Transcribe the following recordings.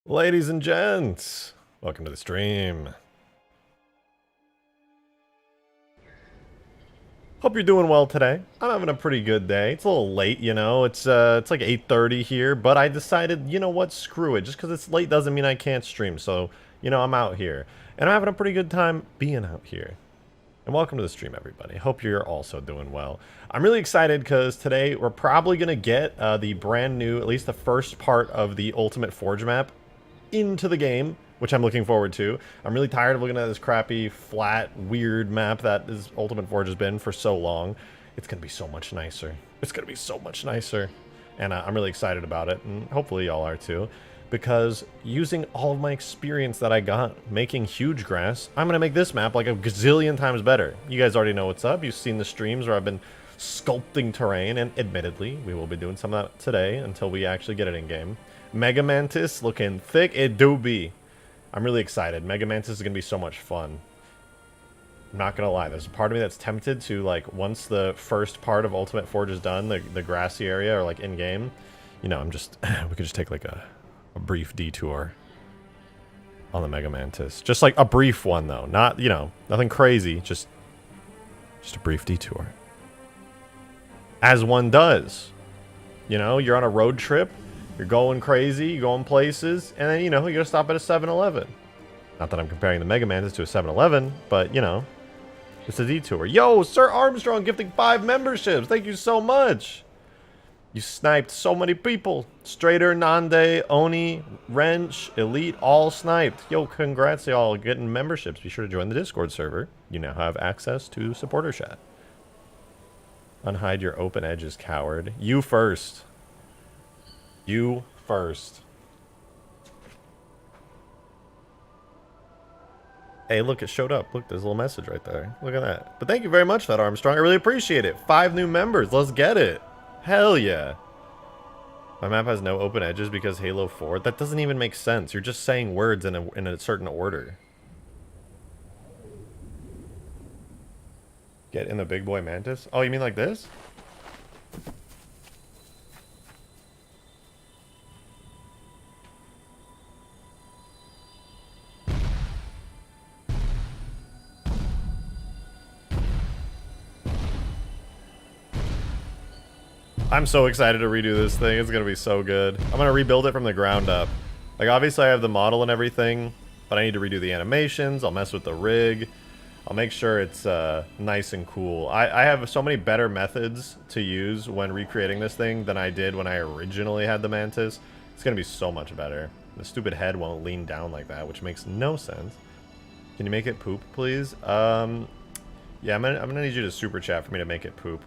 Ladies and gents, welcome to the stream. Hope you're doing well today. I'm having a pretty good day. It's a little late, you know. It's like 8:30 here, but I decided, you know what, screw it. Just because it's late doesn't mean I can't stream. So, you know, I'm out here. And I'm having a pretty good time being out here. And welcome to the stream, everybody. Hope you're also doing well. I'm really excited because today we're probably going to get the brand new, at least the first part of the Ultimate Forge map into the game, which I'm looking forward to. I'm really tired of looking at this crappy, flat, weird map that is Ultimate Forge has been for so long. It's going to be so much nicer. It's going to be so much nicer. And I'm really excited about it, and hopefully y'all are too, because using all of my experience that I got making huge grass, I'm going to make this map like a gazillion times better. You guys already know what's up. You've seen the streams where I've been sculpting terrain, and admittedly, we will be doing some of that today until we actually get it in game. Mega Mantis looking thick. It do be. I'm really excited. Mega Mantis is going to be so much fun. I'm not going to lie. There's a part of me that's tempted to, like, once the first part of Ultimate Forge is done, the grassy area, or, like, in-game, you know, I'm just... we could just take, like, a brief detour on the Mega Mantis. Just, like, a brief one, though. Not, you know, nothing crazy. Just a brief detour. As one does. You know, you're on a road trip. You're going crazy, you're going places, and then, you know, you gotta stop at a 7-Eleven. Not that I'm comparing the Mega Mantis to a 7-Eleven, but, you know, it's a detour. Yo, Sir Armstrong gifting 5 memberships. Thank you so much. You sniped so many people. Strader, Nande, Oni, Wrench, Elite, all sniped. Yo, congrats to y'all getting memberships. Be sure to join the Discord server. You now have access to supporter chat. Unhide your open edges, coward. You first. You first. Hey, look, it showed up. Look, there's a little message right there. Look at that. But thank you very much for that, Armstrong. I really appreciate it. 5 new members. Let's get it. Hell yeah. My map has no open edges because Halo 4. That doesn't even make sense. You're just saying words in a certain order. Get in the big boy Mantis? Oh, you mean like this? I'm so excited to redo this thing. It's going to be so good. I'm going to rebuild it from the ground up. Like, obviously I have the model and everything, but I need to redo the animations. I'll mess with the rig. I'll make sure it's nice and cool. I have so many better methods to use when recreating this thing than I did when I originally had the Mantis. It's going to be so much better. The stupid head won't lean down like that, which makes no sense. Can you make it poop, please? Yeah, I'm gonna need you to super chat for me to make it poop.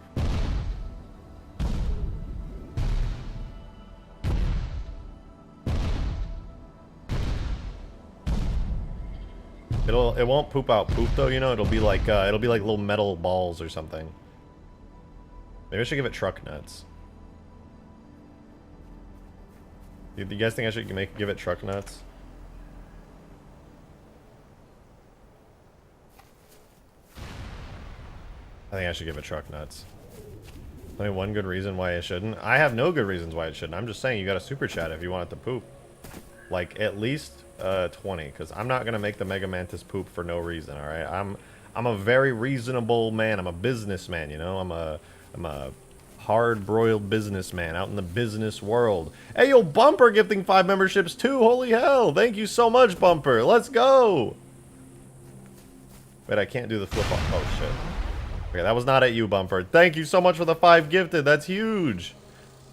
It won't poop out poop though, you know. It'll be like little metal balls or something. Maybe I should give it truck nuts. Do you guys think I should give it truck nuts? I think I should give it truck nuts. Only one good reason why it shouldn't. I have no good reasons why it shouldn't. I'm just saying you got to super chat if you want it to poop. Like at least 20, because I'm not gonna make the Mega Mantis poop for no reason. All right, I'm a very reasonable man. I'm a businessman, you know. I'm a hard-broiled businessman out in the business world. Hey, yo, Bumper gifting 5 memberships too. Holy hell! Thank you so much, Bumper. Let's go. Wait, I can't do the flip off. Oh shit. Okay, that was not at you, Bumper. Thank you so much for the 5 gifted. That's huge.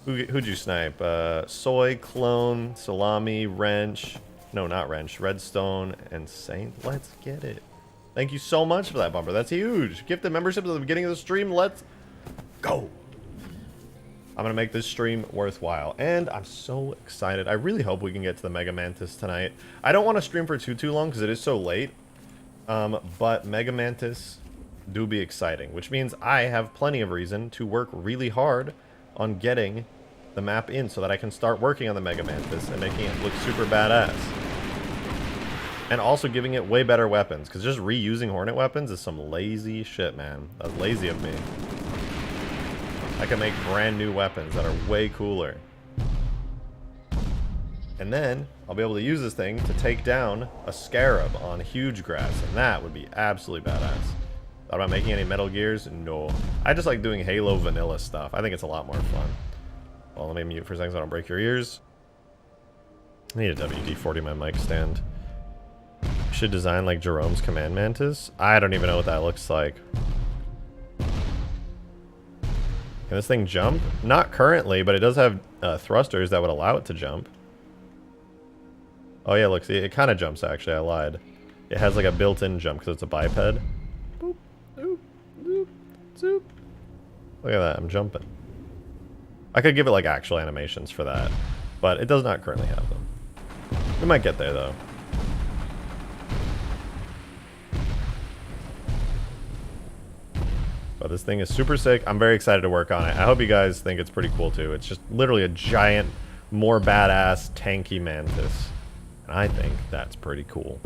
Who'd you snipe? Soy, Clone, Salami, Wrench. No, not Wrench. Redstone and Saint. Let's get it. Thank you so much for that, Bumper. That's huge. Gifted memberships at the beginning of the stream. Let's go. I'm going to make this stream worthwhile. And I'm so excited. I really hope we can get to the Mega Mantis tonight. I don't want to stream for too long because it is so late. But Mega Mantis do be exciting. Which means I have plenty of reason to work really hard on getting the map in so that I can start working on the Mega Mantis and making it look super badass. And also giving it way better weapons, because just reusing Hornet weapons is some lazy shit, man. That's lazy of me. I can make brand new weapons that are way cooler. And then I'll be able to use this thing to take down a scarab on huge grass, and that would be absolutely badass. Thought about making any Metal Gears? No. I just like doing Halo vanilla stuff. I think it's a lot more fun. Well, let me mute for a second so I don't break your ears. I need a WD-40 my mic stand. Should design like Jerome's Command Mantis. I don't even know what that looks like. Can this thing jump? Not currently, but it does have thrusters that would allow it to jump. Oh yeah, look, see, it kind of jumps actually, I lied. It has like a built-in jump because it's a biped. Boop, zoop, zoop, zoop. Look at that, I'm jumping. I could give it like actual animations for that, but it does not currently have them. We might get there though. But this thing is super sick. I'm very excited to work on it. I hope you guys think it's pretty cool too. It's just literally a giant, more badass, tanky mantis. And I think that's pretty cool.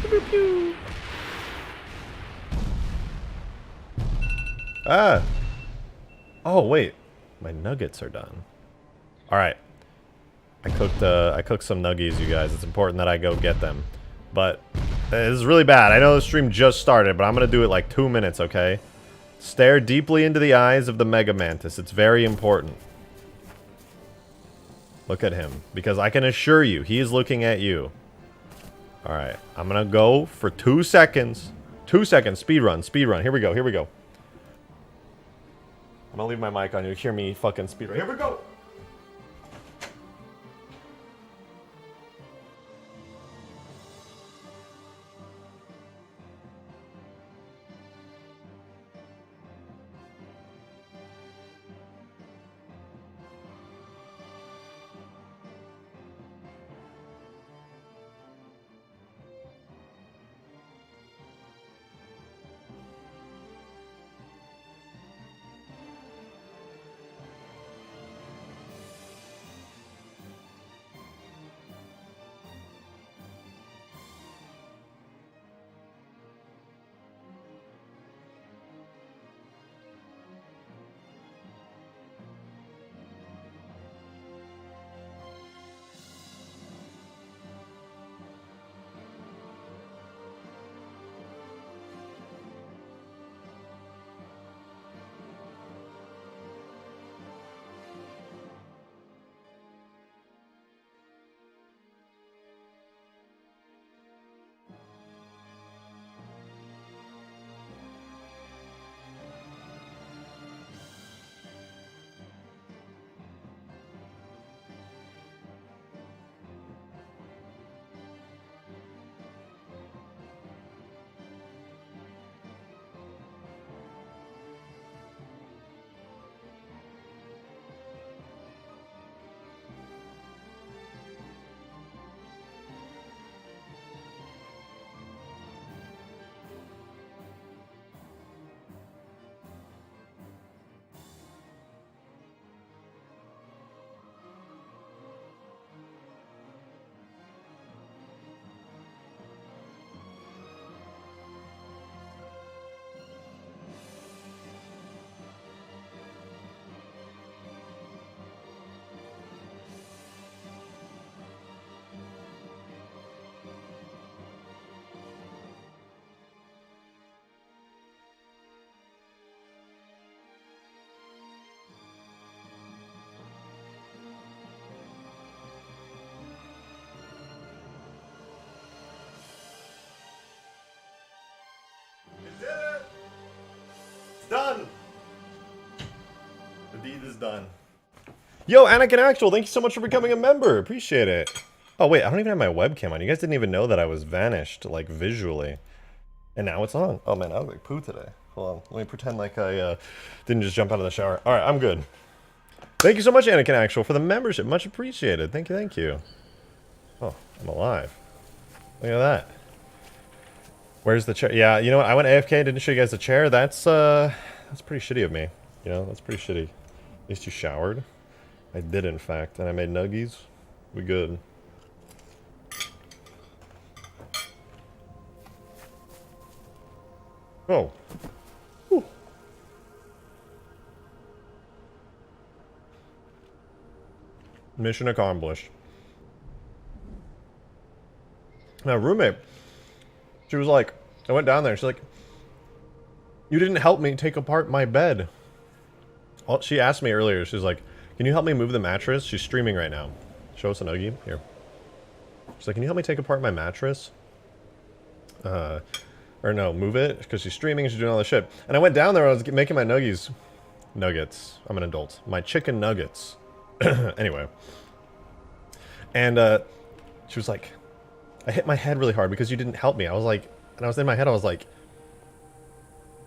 Pew, pew. Ah! Oh, wait. My nuggets are done. Alright. I cooked some nuggies, you guys. It's important that I go get them. But this is really bad. I know the stream just started, but I'm going to do it like 2 minutes, okay? Stare deeply into the eyes of the Mega Mantis. It's very important. Look at him. Because I can assure you, he is looking at you. Alright. I'm going to go for 2 seconds. 2 seconds. Speed run. Speed run. Here we go. Here we go. I'm going to leave my mic on. You'll hear me fucking speed run. Here we go. Done! The deed is done. Yo, Anakin Actual, thank you so much for becoming a member. Appreciate it. Oh, wait, I don't even have my webcam on. You guys didn't even know that I was vanished, like, visually. And now it's on. Oh, man, I look like poo today. Hold on. Let me pretend like I didn't just jump out of the shower. All right, I'm good. Thank you so much, Anakin Actual, for the membership. Much appreciated. Thank you, thank you. Oh, I'm alive. Look at that. Where's the chair? Yeah, you know what? I went AFK, didn't show you guys the chair. That's pretty shitty of me. You know, that's pretty shitty. At least you showered. I did, in fact. And I made nuggies. We good. Oh. Whew. Mission accomplished. My roommate, she was like, I went down there, she's like, you didn't help me take apart my bed. Well, she asked me earlier, she's like, can you help me move the mattress? She's streaming right now. Show us a nuggie. Here. She's like, can you help me take apart my mattress? Or no, move it, because she's streaming and she's doing all this shit. And I went down there, I was making my nuggets. I'm an adult. My chicken nuggets. Anyway. And she was like, I hit my head really hard because you didn't help me. I was like, and I was in my head, I was like,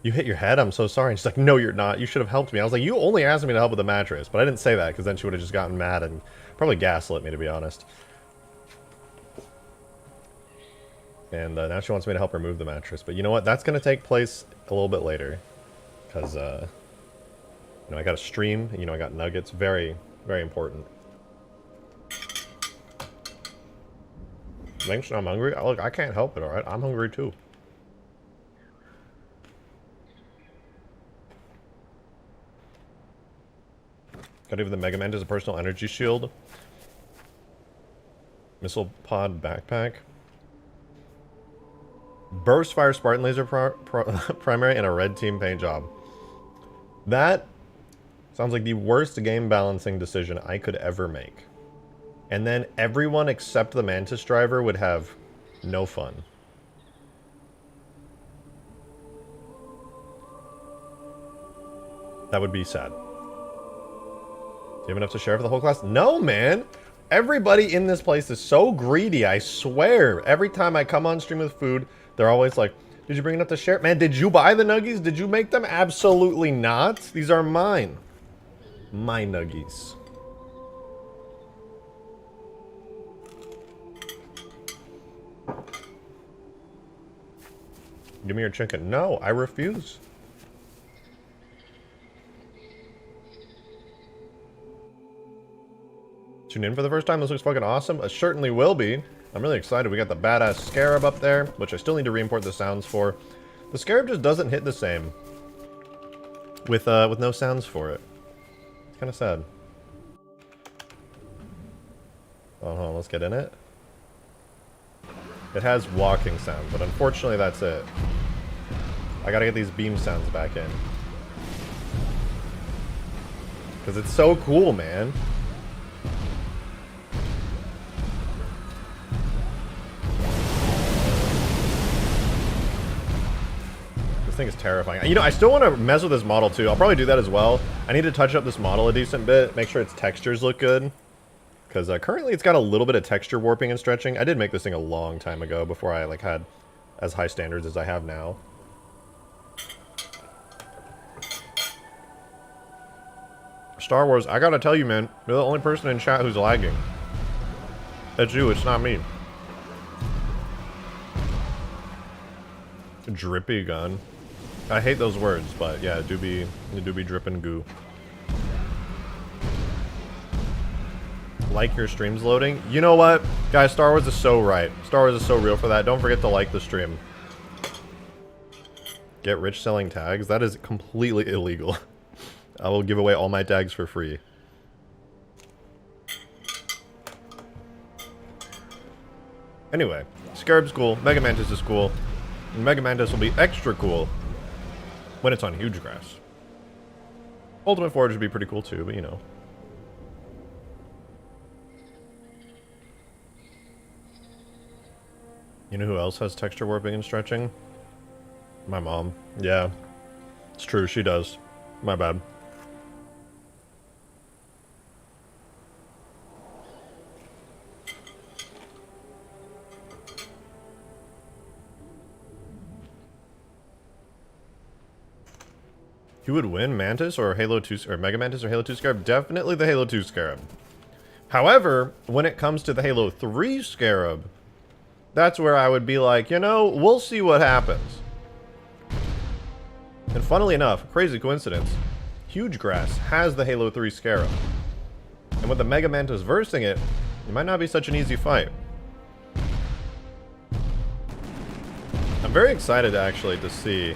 you hit your head? I'm so sorry. And she's like, no, you're not. You should have helped me. I was like, you only asked me to help with the mattress. But I didn't say that because then she would have just gotten mad and probably gaslit me, to be honest. And now she wants me to help her move the mattress. But you know what? That's going to take place a little bit later. Because, you know, I got a stream. You know, I got nuggets. Very, very important. Thanks, I'm hungry. Look, I can't help it, alright? I'm hungry too. Got even the Mega Man as a personal energy shield. Missile pod backpack. Burst fire Spartan laser primary and a red team paint job. That sounds like the worst game balancing decision I could ever make. And then everyone except the Mantis driver would have no fun. That would be sad. Do you have enough to share for the whole class? No, man! Everybody in this place is so greedy, I swear. Every time I come on stream with food, they're always like, did you bring enough to share? Man, did you buy the nuggies? Did you make them? Absolutely not. These are mine. My nuggies. Give me your chicken. No, I refuse. Tune in for the first time. This looks fucking awesome. It certainly will be. I'm really excited. We got the badass scarab up there, which I still need to re-import the sounds for. The scarab just doesn't hit the same with no sounds for it. It's kind of sad. Oh, hold on, let's get in it. It has walking sounds, but unfortunately that's it. I gotta get these beam sounds back in. Because it's so cool, man. This thing is terrifying. You know, I still want to mess with this model too. I'll probably do that as well. I need to touch up this model a decent bit, make sure its textures look good. Because currently it's got a little bit of texture warping and stretching. I did make this thing a long time ago before I like had as high standards as I have now. Star Wars, I gotta tell you, man, you're the only person in chat who's lagging. That's you, it's not me. Drippy gun. I hate those words, but yeah, it do be dripping goo. Like your stream's loading. You know what? Guys, Star Wars is so right. Star Wars is so real for that. Don't forget to like the stream. Get rich selling tags? That is completely illegal. I will give away all my tags for free. Anyway, Scarab's cool. Mega Mantis is cool. And Mega Mantis will be extra cool when it's on huge grass. Ultimate Forge would be pretty cool too, but you know. You know who else has texture warping and stretching? My mom. Yeah. It's true, she does. My bad. Who would win, Mantis or Halo 2 or Mega Mantis or Halo 2 Scarab? Definitely the Halo 2 Scarab. However, when it comes to the Halo 3 Scarab, that's where I would be like, you know, we'll see what happens. And funnily enough, crazy coincidence, Huge Grass has the Halo 3 Scarab. And with the Mega Mantis versing it, it might not be such an easy fight. I'm very excited actually to see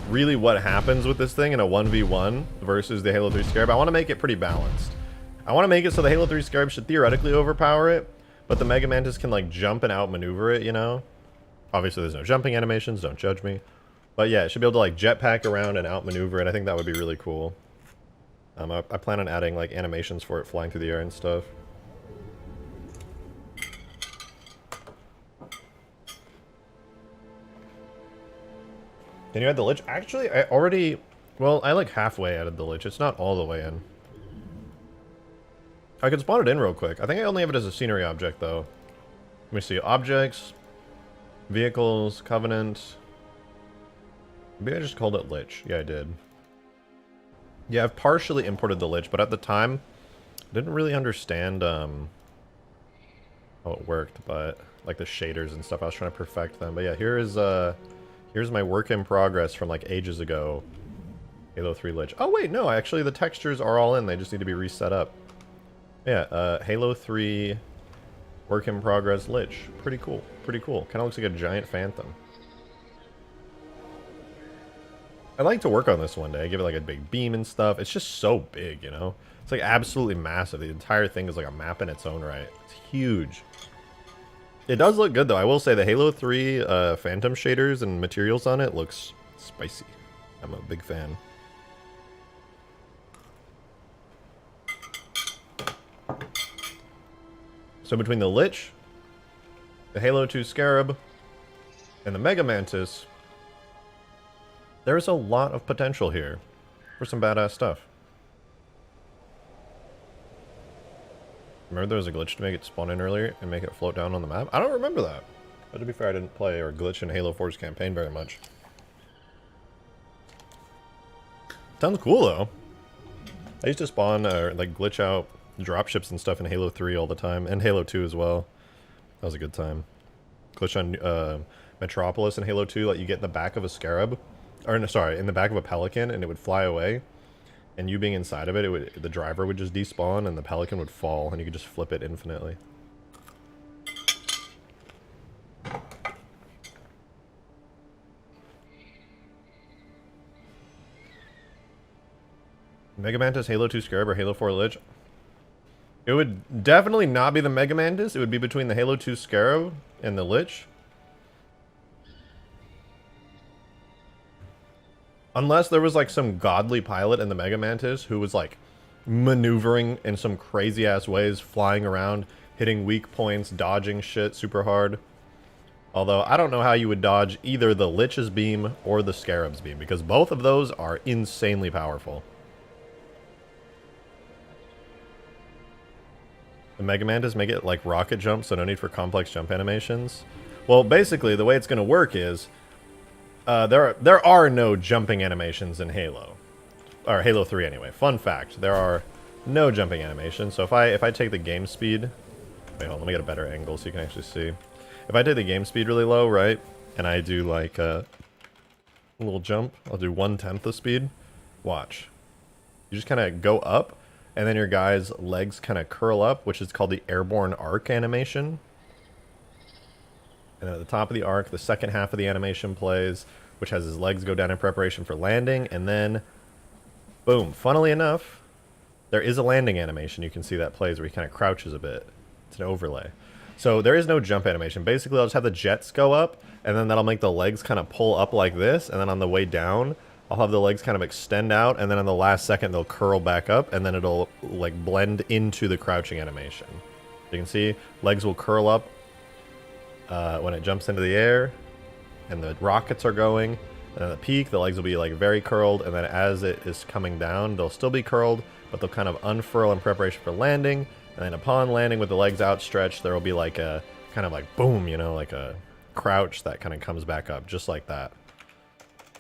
really what happens with this thing in a 1v1 versus the Halo 3 Scarab. I want to make it pretty balanced. I want to make it so the Halo 3 Scarab should theoretically overpower it, but the Mega Mantis can, like, jump and outmaneuver it, you know? Obviously, there's no jumping animations, don't judge me. But yeah, it should be able to, like, jetpack around and outmaneuver it. I think that would be really cool. I plan on adding, like, animations for it flying through the air and stuff. Can you add the Lich? Actually, I already... Well, I, like, halfway added the Lich. It's not all the way in. I can spawn it in real quick. I think I only have it as a scenery object, though. Let me see. Objects. Vehicles. Covenant. Maybe I just called it Lich. Yeah, I did. Yeah, I've partially imported the Lich, but at the time, I didn't really understand how it worked, but like the shaders and stuff, I was trying to perfect them. But yeah, here's my work in progress from like ages ago. Halo 3 Lich. Oh wait, no, actually the textures are all in. They just need to be reset up. Yeah, Halo 3 work in progress Lich. Pretty cool. Pretty cool. Kind of looks like a giant phantom. I'd like to work on this one day. Give it like a big beam and stuff. It's just so big, you know? It's like absolutely massive. The entire thing is like a map in its own right. It's huge. It does look good though. I will say the Halo 3 phantom shaders and materials on it looks spicy. I'm a big fan. So between the Lich, the Halo 2 Scarab, and the Mega Mantis, there is a lot of potential here for some badass stuff. Remember there was a glitch to make it spawn in earlier and make it float down on the map? I don't remember that. But to be fair, I didn't play or glitch in Halo 4's campaign very much. Sounds cool though. I used to spawn or like glitch out dropships and stuff in Halo 3 all the time, and Halo 2 as well. That was a good time. Glitch on Metropolis in Halo 2, like you get in the back of a Scarab. Or no, sorry, in the back of a Pelican, and it would fly away. And you being inside of it, the driver would just despawn, and the Pelican would fall, and you could just flip it infinitely. Mega Mantis, Halo 2 Scarab, or Halo 4 Lich? It would definitely not be the Mega Mantis. It would be between the Halo 2 Scarab and the Lich. Unless there was like some godly pilot in the Mega Mantis who was like maneuvering in some crazy ass ways, flying around, hitting weak points, dodging shit super hard. Although I don't know how you would dodge either the Lich's beam or the Scarab's beam, because both of those are insanely powerful. The Mega Mantis make it like rocket jump, so no need for complex jump animations. Well, basically the way it's going to work is there are no jumping animations in Halo. Or Halo 3 anyway. Fun fact, there are no jumping animations. So if I take the game speed... Wait, hold on, let me get a better angle so you can actually see. If I take the game speed really low, right, and I do like a little jump, I'll do 1/10 the speed. Watch. You just kind of go up, and then your guy's legs kind of curl up, which is called the airborne arc animation. And at the top of the arc, the second half of the animation plays, which has his legs go down in preparation for landing, and then, boom. Funnily enough, there is a landing animation you can see that plays where he kind of crouches a bit. It's an overlay. So there is no jump animation. Basically, I'll just have the jets go up, and then that'll make the legs kind of pull up like this, and then on the way down, I'll have the legs kind of extend out, and then on the last second, they'll curl back up, and then it'll like blend into the crouching animation. You can see, legs will curl up when it jumps into the air, and the rockets are going, and at the peak, the legs will be like very curled, and then as it is coming down, they'll still be curled, but they'll kind of unfurl in preparation for landing, and then upon landing with the legs outstretched, there will be like a kind of like boom, you know, like a crouch that kind of comes back up, just like that.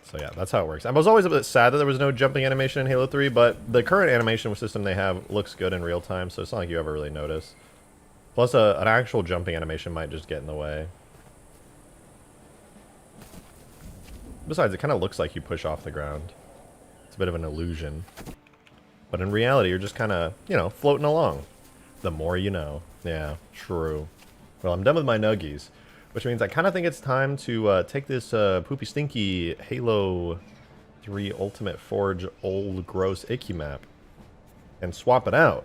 So yeah, that's how it works. I was always a bit sad that there was no jumping animation in Halo 3, but the current animation system they have looks good in real time, so it's not like you ever really notice. Plus, an actual jumping animation might just get in the way. Besides, it kind of looks like you push off the ground. It's a bit of an illusion. But in reality, you're just kind of, you know, floating along. The more you know. Yeah, true. Well, I'm done with my nuggies. Which means I kind of think it's time to take this poopy stinky Halo 3 Ultimate Forge old gross icky map and swap it out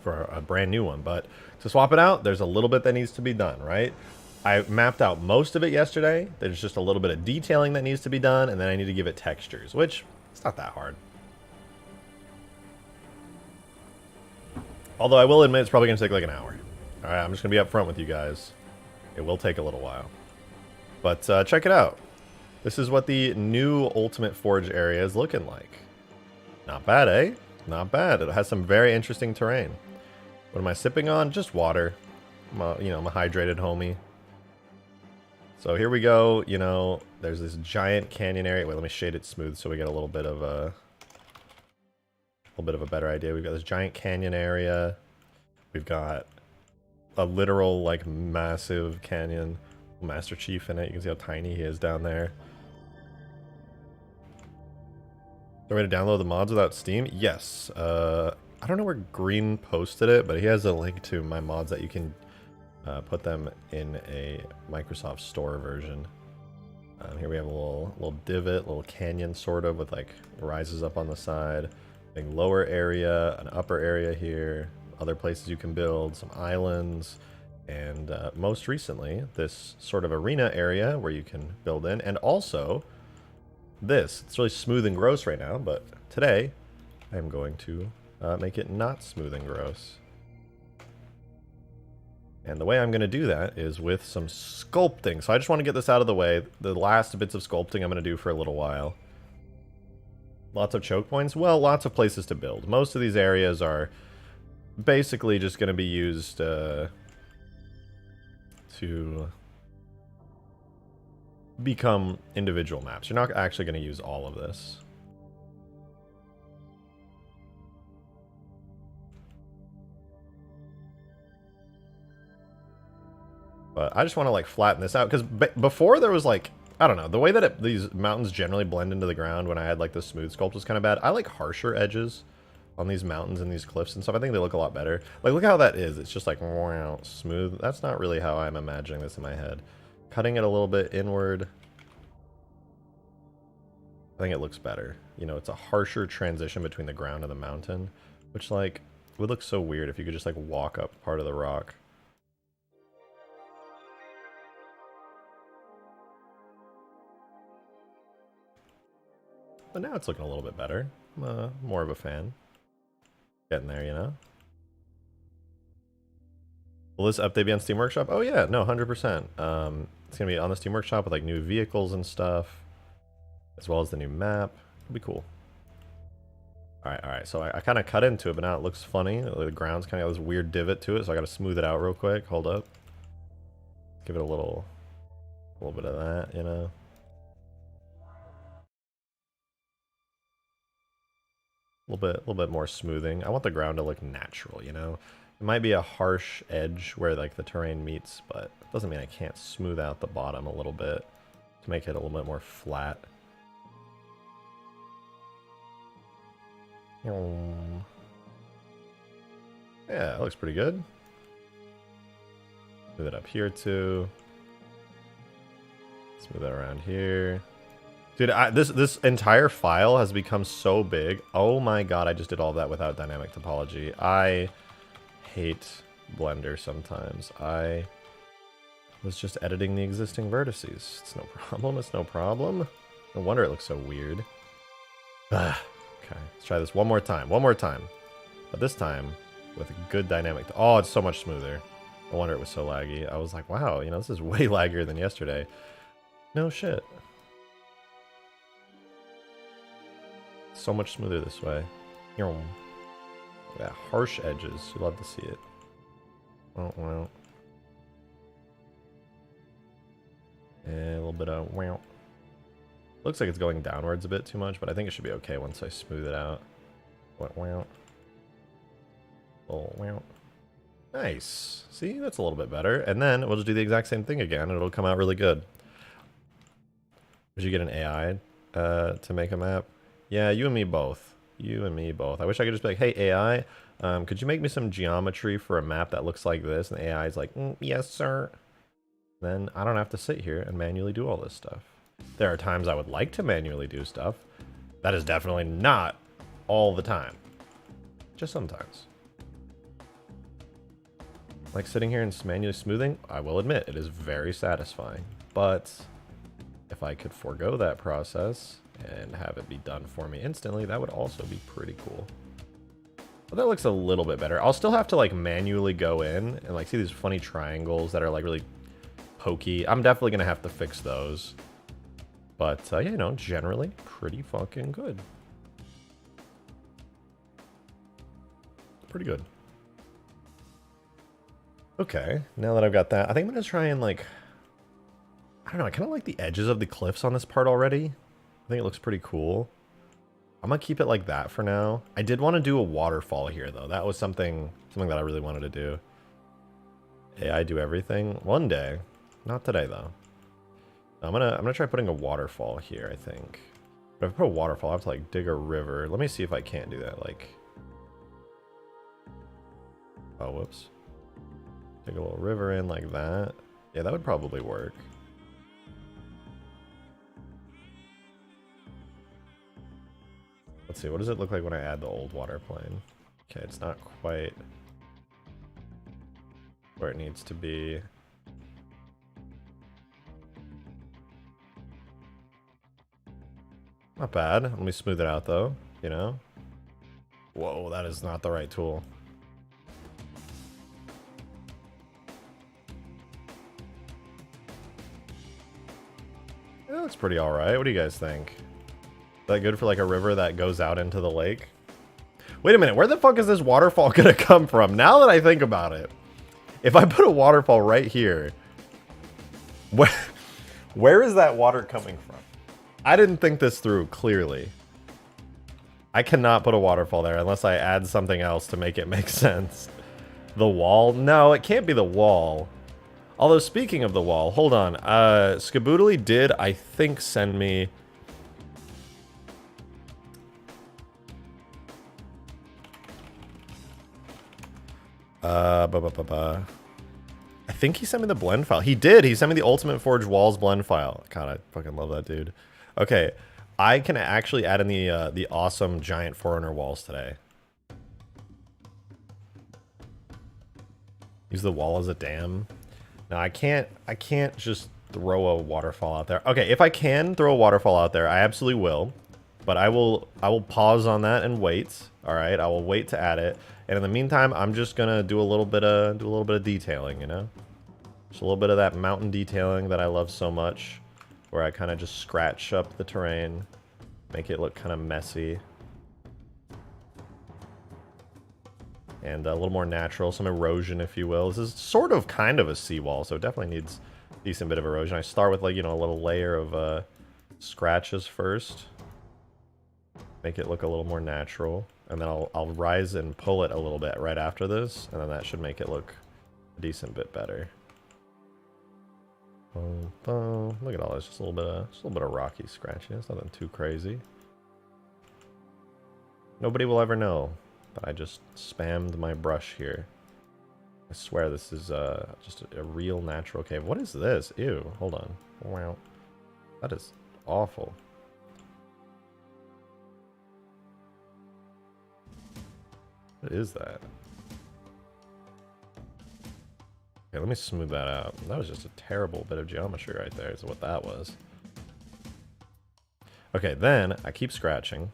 for a brand new one. But to swap it out, there's a little bit that needs to be done, right? I mapped out most of it yesterday. There's just a little bit of detailing that needs to be done, and then I need to give it textures, which it's not that hard. Although I will admit it's probably going to take like an hour. All right, I'm just going to be up front with you guys. It will take a little while. But check it out. This is what the new Ultimate Forge area is looking like. Not bad, eh? Not bad. It has some very interesting terrain. What am I sipping on? Just water. I'm a hydrated homie. So here we go. You know, there's this giant canyon area. Wait, let me shade it smooth so we get a little bit of a better idea. We've got this giant canyon area. We've got a literal, like, massive canyon. Master Chief in it. You can see how tiny he is down there. Is there a way to download the mods without Steam? Yes. I don't know where Green posted it, but he has a link to my mods that you can put them in a Microsoft Store version. Here we have a little divot, little canyon sort of with like rises up on the side. Big lower area, an upper area here, other places you can build, some islands, and most recently this sort of arena area where you can build in, and also this. It's really smooth and gross right now, but today I'm going to make it not smooth and gross. And the way I'm going to do that is with some sculpting. So I just want to get this out of the way. The last bits of sculpting I'm going to do for a little while. Lots of choke points? Well, lots of places to build. Most of these areas are basically just going to be used to become individual maps. You're not actually going to use all of this. But I just want to like flatten this out because before there was like, I don't know, the way that these mountains generally blend into the ground when I had like the smooth sculpt was kind of bad. I like harsher edges on these mountains and these cliffs and stuff. I think they look a lot better. Like, look how that is. It's just like, wow, smooth. That's not really how I'm imagining this in my head. Cutting it a little bit inward, I think it looks better. You know, it's a harsher transition between the ground and the mountain, which like would look so weird if you could just like walk up part of the rock. But now it's looking a little bit better. I'm more of a fan. Getting there, you know? Will this update be on Steam Workshop? Oh yeah, no, 100%. It's going to be on the Steam Workshop with like new vehicles and stuff, as well as the new map. It'll be cool. Alright, so I kind of cut into it, but now it looks funny. The ground's kind of got this weird divot to it, so I got to smooth it out real quick. Hold up. Give it a little bit of that, you know? A little bit more smoothing. I want the ground to look natural, you know? It might be a harsh edge where like the terrain meets, but it doesn't mean I can't smooth out the bottom a little bit to make it a little bit more flat. Yeah, it looks pretty good. Smooth it up here too. Smooth it around here. Dude, this entire file has become so big. Oh my god, I just did all that without dynamic topology. I hate Blender sometimes. I was just editing the existing vertices. It's no problem, it's no problem. No wonder it looks so weird. Okay, let's try this one more time. But this time with good dynamic. Oh, it's so much smoother. No wonder it was so laggy. I was like, wow, you know, this is way laggier than yesterday. No shit. So much smoother this way. Yeah, harsh edges. You love to see it. Well. And a little bit of wow. Looks like it's going downwards a bit too much, but I think it should be okay once I smooth it out. Wow. Oh, wow. Nice. See, that's a little bit better. And then we'll just do the exact same thing again, and it'll come out really good. Did you get an AI to make a map? Yeah, you and me both. I wish I could just be like, hey, AI, could you make me some geometry for a map that looks like this? And the AI is like, yes, sir. Then I don't have to sit here and manually do all this stuff. There are times I would like to manually do stuff. That is definitely not all the time. Just sometimes. Like sitting here and manually smoothing, I will admit, it is very satisfying. But if I could forego that process and have it be done for me instantly, that would also be pretty cool. But that looks a little bit better. I'll still have to like manually go in and like see these funny triangles that are like really pokey. I'm definitely gonna have to fix those. But yeah, you know, generally pretty fucking good. Pretty good. Okay, now that I've got that, I think I'm gonna try and like, I don't know, I kind of like the edges of the cliffs on this part already. I think it looks pretty cool. I'm gonna keep it like that for now. I did want to do a waterfall here though. That was something that I really wanted to do. AI do everything one day, not today though. I'm gonna try putting a waterfall here. I think, but if I put a waterfall, I have to like dig a river. Let me see if I can't do that. Like, oh whoops. Take a little river in like that. Yeah, that would probably work. Let's see, what does it look like when I add the old water plane? Okay, it's not quite where it needs to be. Not bad. Let me smooth it out though, you know? Whoa, that is not the right tool. It looks pretty alright. What do you guys think? Is that good for like a river that goes out into the lake? Wait a minute, where the fuck is this waterfall gonna come from? Now that I think about it, if I put a waterfall right here, where is that water coming from? I didn't think this through clearly. I cannot put a waterfall there unless I add something else to make it make sense. The wall? No, it can't be the wall. Although speaking of the wall, hold on. Skaboodly did, I think, send me... I think he sent me the blend file. He did. He sent me the Ultimate Forge Walls blend file. God, I fucking love that dude. Okay, I can actually add in the awesome giant Forerunner walls today. Use the wall as a dam. No, I can't just throw a waterfall out there. Okay, if I can throw a waterfall out there, I absolutely will. But I will pause on that and wait. All right, I will wait to add it. And in the meantime, I'm just gonna do a little bit of detailing, you know? Just a little bit of that mountain detailing that I love so much, where I kind of just scratch up the terrain, make it look kind of messy. And a little more natural, some erosion, if you will. This is sort of kind of a seawall, so it definitely needs a decent bit of erosion. I start with, like, you know, a little layer of scratches first. Make it look a little more natural. And then I'll rise and pull it a little bit right after this, and then that should make it look a decent bit better. Boom, boom. Look at all this, just a little bit of rocky scratching. It's nothing too crazy. Nobody will ever know that I just spammed my brush here. I swear this is just a real natural cave. What is this? Ew, hold on. Wow. That is awful. What is that? Okay, let me smooth that out. That was just a terrible bit of geometry right there, is what that was. Okay, then I keep scratching.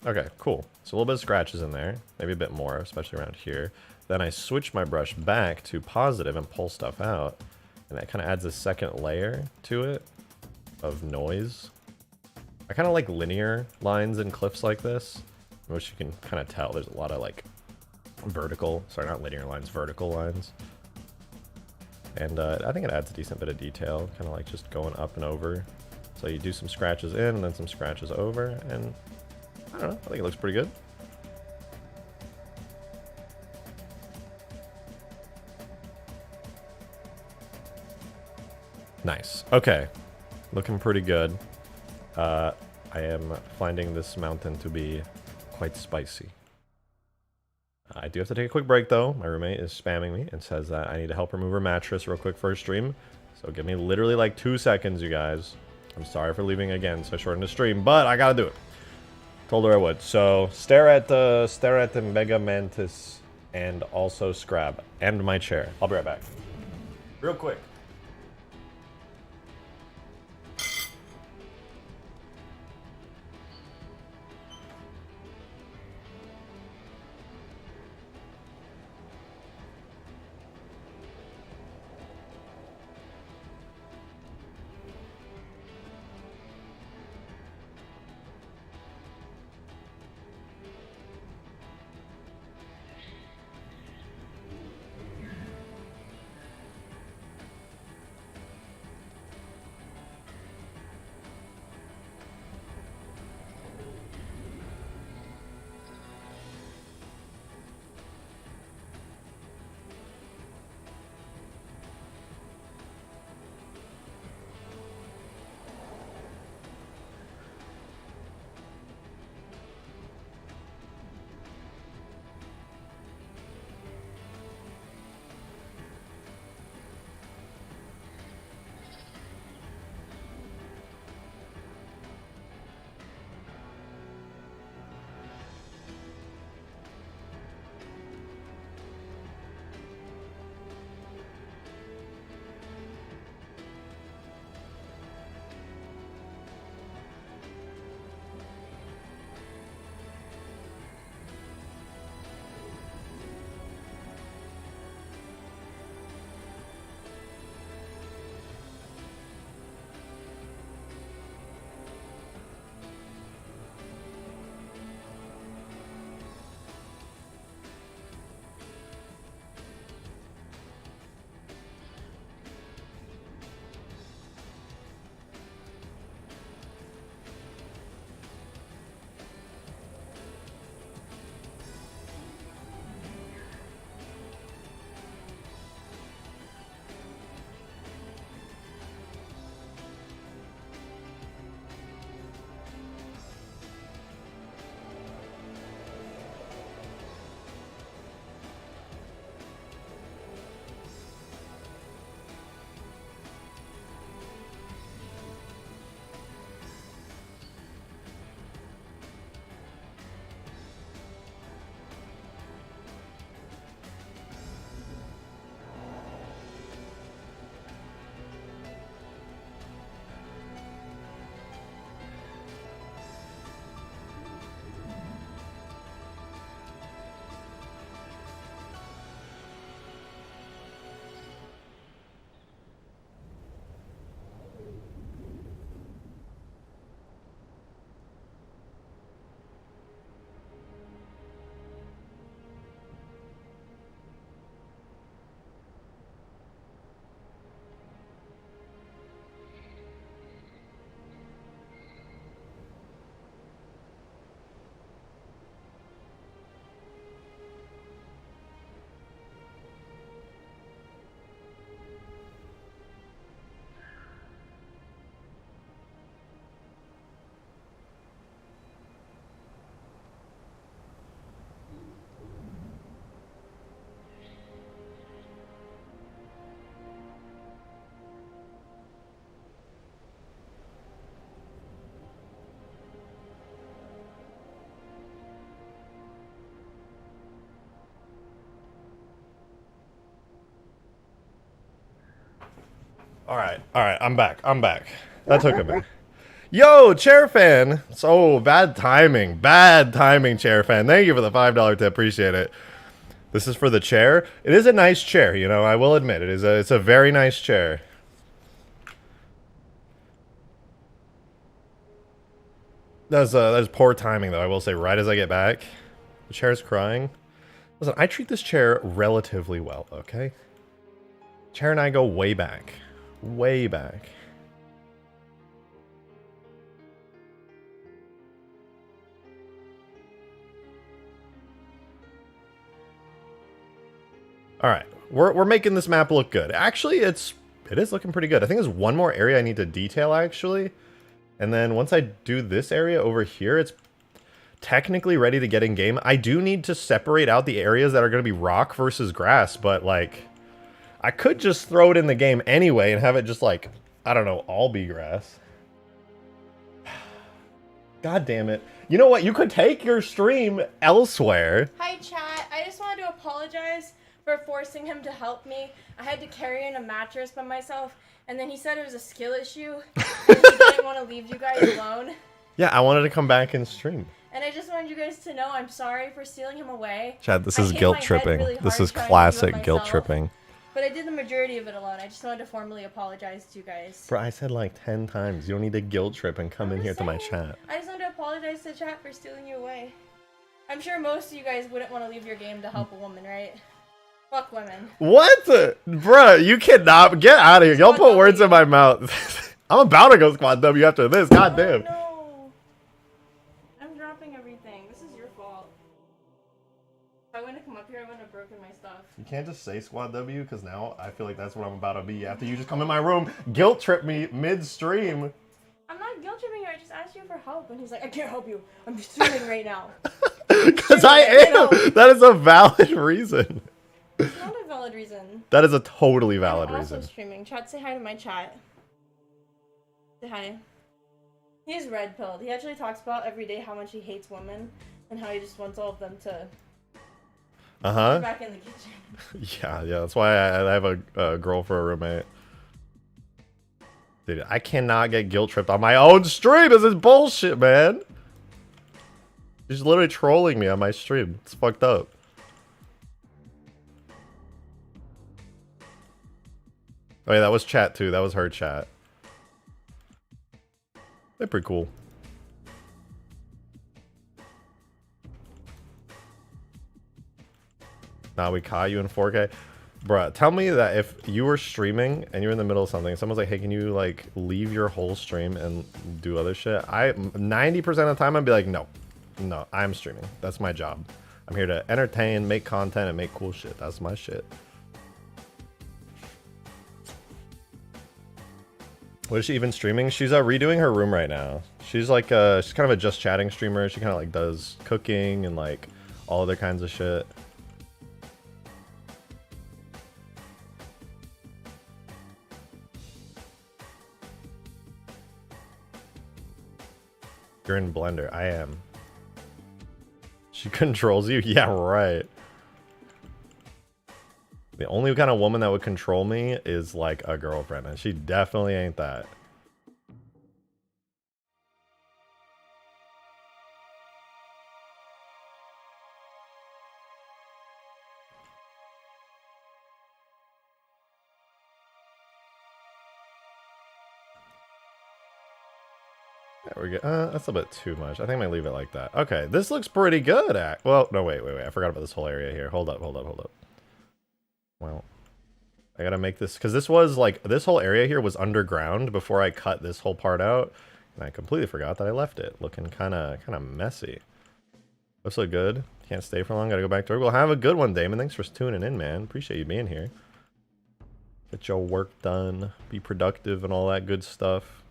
Okay, cool. So a little bit of scratches in there, maybe a bit more, especially around here. Then I switch my brush back to positive and pull stuff out, and that kind of adds a second layer to it of noise. I kind of like linear lines in cliffs like this, which you can kind of tell there's a lot of like vertical, sorry, not linear lines, vertical lines. And I think it adds a decent bit of detail, kind of like just going up and over. So you do some scratches in and then some scratches over, and I don't know, I think it looks pretty good. Nice. Okay. Looking pretty good. I am finding this mountain to be quite spicy. I do have to take a quick break though. My roommate is spamming me and says that I need to help her move her mattress real quick for a stream. So give me literally like 2 seconds, you guys. I'm sorry for leaving again so short in the stream, but I gotta do it. Told her I would. So stare at the Mega Mantis and also Scrab and my chair. I'll be right back. Real quick. All right, I'm back. I'm back. That took a minute. Yo, chair fan. So bad timing, chair fan. Thank you for the $5 tip. Appreciate it. This is for the chair. It is a nice chair, you know. I will admit it is it's a very nice chair. That's poor timing though. I will say, right as I get back, the chair's crying. Listen, I treat this chair relatively well. Okay. Chair and I go way back. Way back. All right, we're making this map look good. Actually, it is looking pretty good. I think there's one more area I need to detail actually, and then once I do this area over here, it's technically ready to get in game. I do need to separate out the areas that are going to be rock versus grass, but like, I could just throw it in the game anyway and have it just like, I don't know, all be grass. God damn it. You know what? You could take your stream elsewhere. Hi, chat. I just wanted to apologize for forcing him to help me. I had to carry in a mattress by myself, and then he said it was a skill issue, and he didn't want to leave you guys alone. Yeah, I wanted to come back and stream. And I just wanted you guys to know I'm sorry for stealing him away. Chad, this is guilt tripping. Really this is trying classic guilt tripping. But I did the majority of it alone. I just wanted to formally apologize to you guys. Bro, I said like 10 times. You don't need to guilt trip and come in here to my chat. I just wanted to apologize to chat for stealing you away. I'm sure most of you guys wouldn't want to leave your game to help a woman, right? Fuck women. What? Bruh, you cannot. Get out of here. Y'all put words in my mouth. I'm about to go squad W after this. God damn. No. I'm dropping everything. This is your fault. If I wouldn't have come up here, I wouldn't have broken my stuff. You can't just say squad W because now I feel like that's what I'm about to be after you just come in my room, guilt trip me mid-stream. I'm not guilt tripping you. I just asked you for help. And he's like, I can't help you. I'm streaming right now. Because I am. That is a valid reason. It's not a valid reason. That is a totally valid I'm reason. also streaming. Chat, say hi to my chat. Say hi. He's red pilled. He actually talks about every day how much he hates women and how he just wants all of them to be back in the kitchen. Yeah, that's why I have a girl for a roommate. Dude, I cannot get guilt tripped on my own stream. This is bullshit, man. She's literally trolling me on my stream. It's fucked up. Oh yeah, that was chat too. That was her chat. They're pretty cool. Now we caught you in 4K. Bruh, tell me that if you were streaming and you're in the middle of something, someone's like, hey, can you like leave your whole stream and do other shit? 90% of the time I'd be like, no, I'm streaming. That's my job. I'm here to entertain, make content, and make cool shit. That's my shit. What is she even streaming? She's redoing her room right now. She's like she's kind of a just chatting streamer. She kind of like does cooking and like all other kinds of shit. You're in Blender. I am. She controls you? Yeah, right. The only kind of woman that would control me is like a girlfriend, and she definitely ain't that. There we go. That's a bit too much. I think I might leave it like that. Okay, this looks pretty good. Well, no, wait. I forgot about this whole area here. Hold up. Well, I gotta make this, because this was like, this whole area here was underground before I cut this whole part out, and I completely forgot that I left it looking kind of messy. Looks so good. Can't stay for long. Gotta go back to work. Well, have a good one, Damon. Thanks for tuning in, man. Appreciate you being here. Get your work done. Be productive and all that good stuff.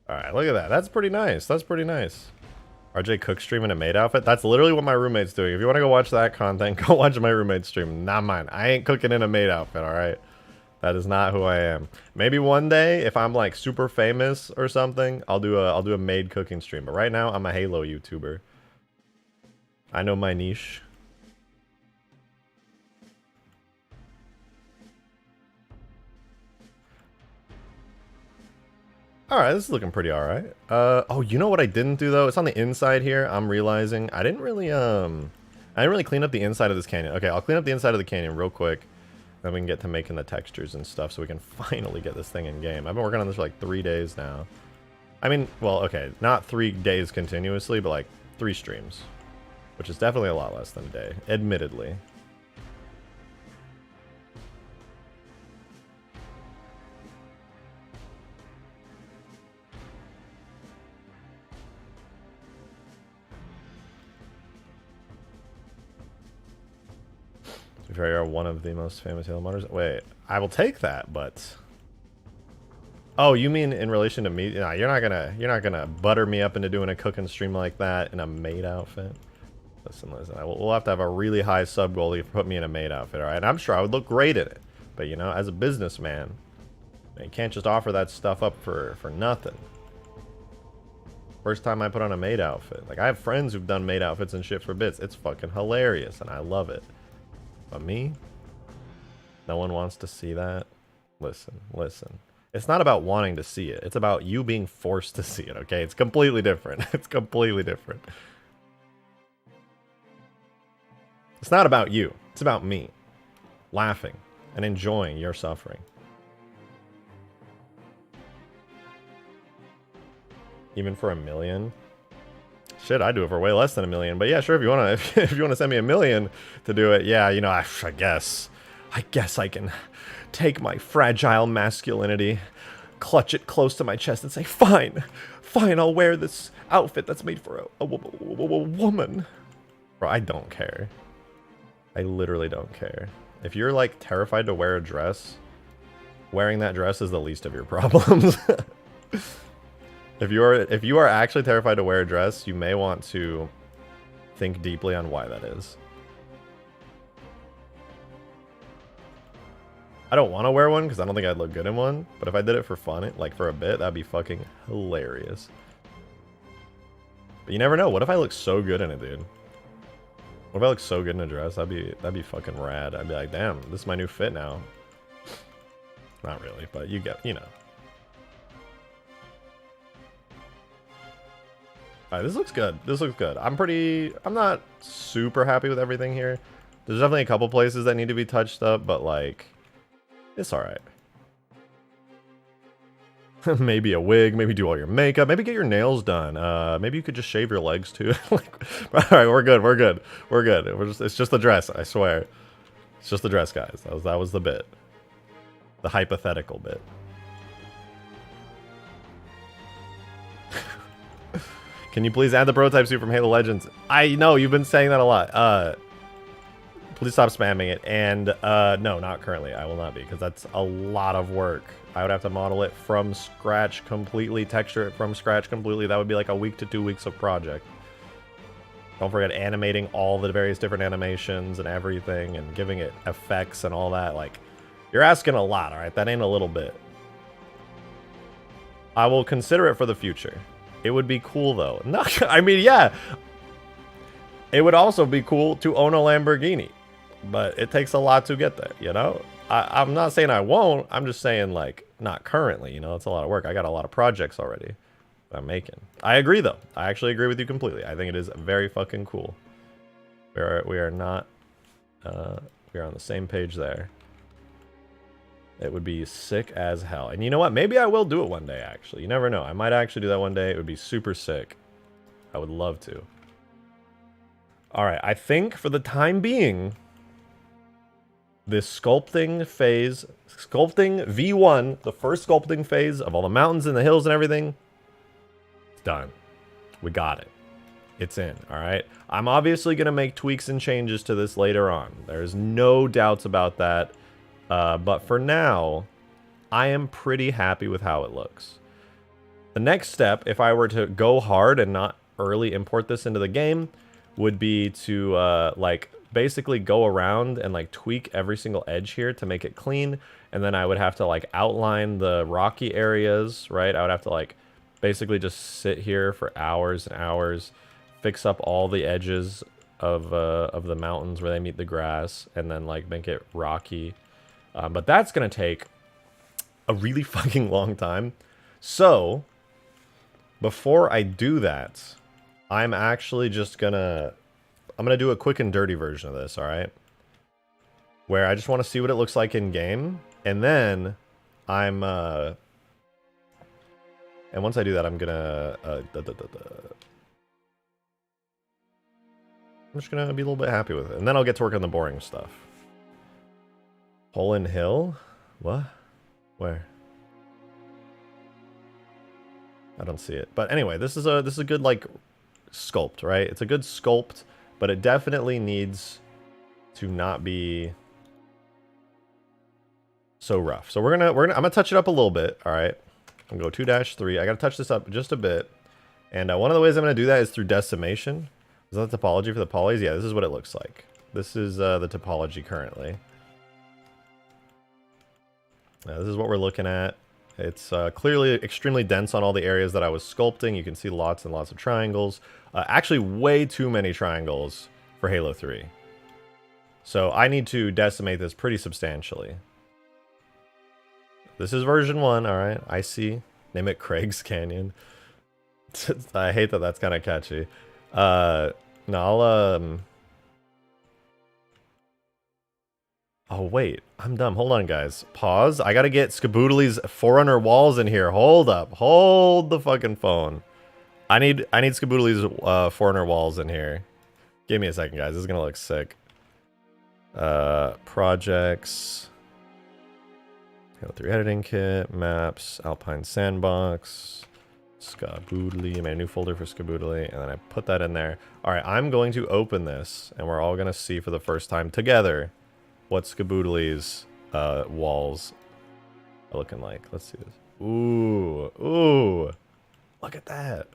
Alright, look at that. That's pretty nice. That's pretty nice. RJ Cook stream in a maid outfit. That's literally what my roommate's doing. If you want to go watch that content, go watch my roommate's stream. Not mine. I ain't cooking in a maid outfit, alright? That is not who I am. Maybe one day, if I'm like super famous or something, I'll do a maid cooking stream. But right now, I'm a Halo YouTuber. I know my niche. Alright, this is looking pretty alright. Oh, you know what I didn't do though? It's on the inside here. I'm realizing I didn't really clean up the inside of this canyon. Okay, I'll clean up the inside of the canyon real quick. Then we can get to making the textures and stuff so we can finally get this thing in game. I've been working on this for like 3 days now. I mean, well, okay, not 3 days continuously, but like 3 streams. Which is definitely a lot less than a day, admittedly. If you are one of the most famous Halo modders. Wait, I will take that, but... Oh, you mean in relation to me? Nah, you're not gonna butter me up into doing a cooking stream like that in a maid outfit. Listen, we'll have to have a really high sub goal to put me in a maid outfit, all right? I'm sure I would look great in it, but you know, as a businessman, you can't just offer that stuff up for nothing. First time I put on a maid outfit, like I have friends who've done maid outfits and shit for bits. It's fucking hilarious, and I love it. But me, no one wants to see that. Listen. It's not about wanting to see it. It's about you being forced to see it, okay? It's completely different. It's completely different. It's not about you. It's about me. Laughing and enjoying your suffering. Even for $1 million? Shit, I'd do it for way less than $1 million. But yeah, sure, if you wanna if you wanna send me $1 million to do it, yeah, you know, I guess I can take my fragile masculinity, clutch it close to my chest, and say, fine, I'll wear this outfit that's made for a woman. Bro, I don't care. I literally don't care. If you're like terrified to wear a dress, wearing that dress is the least of your problems. If you are actually terrified to wear a dress, you may want to think deeply on why that is. I don't want to wear one because I don't think I'd look good in one, but if I did it for fun, like for a bit, that'd be fucking hilarious. But you never know. What if I look so good in it, dude? What if I look so good in a dress? That'd be fucking rad. I'd be like, damn, this is my new fit now. Not really, but you know. Alright, this looks good. This looks good. I'm not super happy with everything here. There's definitely a couple places that need to be touched up, but like, it's alright. Maybe a wig, maybe do all your makeup, maybe get your nails done. Maybe you could just shave your legs too. Like, alright, we're good. It's just the dress, I swear. It's just the dress, guys. That was the bit. The hypothetical bit. Can you please add the prototype suit from Halo Legends? I know, you've been saying that a lot. Please stop spamming it. And, no, not currently. I will not be, because that's a lot of work. I would have to model it from scratch completely, texture it from scratch completely. That would be like a week to 2 weeks of project. Don't forget animating all the various different animations and everything, and giving it effects and all that. Like, you're asking a lot, alright? That ain't a little bit. I will consider it for the future. It would be cool, though. No, I mean, yeah. It would also be cool to own a Lamborghini. But it takes a lot to get there, you know? I'm not saying I won't. I'm just saying, like, not currently, you know? It's a lot of work. I got a lot of projects already that I'm making. I agree, though. I actually agree with you completely. I think it is very fucking cool. We are not... we are on the same page there. It would be sick as hell. And you know what? Maybe I will do it one day, actually. You never know. I might actually do that one day. It would be super sick. I would love to. Alright, I think for the time being, this sculpting phase, sculpting V1, the first sculpting phase of all the mountains and the hills and everything, it's done. We got it. It's in, alright? I'm obviously going to make tweaks and changes to this later on. There's no doubts about that. But for now, I am pretty happy with how it looks. The next step, if I were to go hard and not early import this into the game, would be to, like, basically go around and, like, tweak every single edge here to make it clean. And then I would have to, like, outline the rocky areas, right? I would have to, like, basically just sit here for hours and hours, fix up all the edges of the mountains where they meet the grass, and then, like, make it rocky. But that's going to take a really fucking long time. So, before I do that, I'm actually just going to... I'm going to do a quick and dirty version of this, alright? Where I just want to see what it looks like in-game. And then, and once I do that, I'm going to... I'm just going to be a little bit happy with it. And then I'll get to work on the boring stuff. Poland Hill? What? Where? I don't see it. But anyway, this is a good, like, sculpt, right? It's a good sculpt, but it definitely needs to not be so rough. So I'm gonna touch it up a little bit, all right? I'm going to go 2-3. I got to touch this up just a bit. And one of the ways I'm going to do that is through decimation. Is that the topology for the polys? Yeah, this is what it looks like. This is the topology currently. This is what we're looking at. It's clearly extremely dense on all the areas that I was sculpting. You can see lots and lots of triangles. Actually, way too many triangles for Halo 3. So I need to decimate this pretty substantially. This is version 1, alright. I see. Name it Craig's Canyon. I hate that that's kind of catchy. No, I'll, Oh, wait. I'm dumb. Hold on, guys. Pause. I gotta get Skaboodly's Forerunner walls in here. Hold up. Hold the fucking phone. I need Skaboodly's Forerunner walls in here. Give me a second, guys. This is gonna look sick. Projects. Halo 3 editing kit. Maps. Alpine Sandbox. Skaboodly. I made a new folder for Skaboodly, and then I put that in there. Alright, I'm going to open this, and we're all gonna see for the first time together what Skaboodly's walls are looking like. Let's see this. Ooh, ooh, look at that.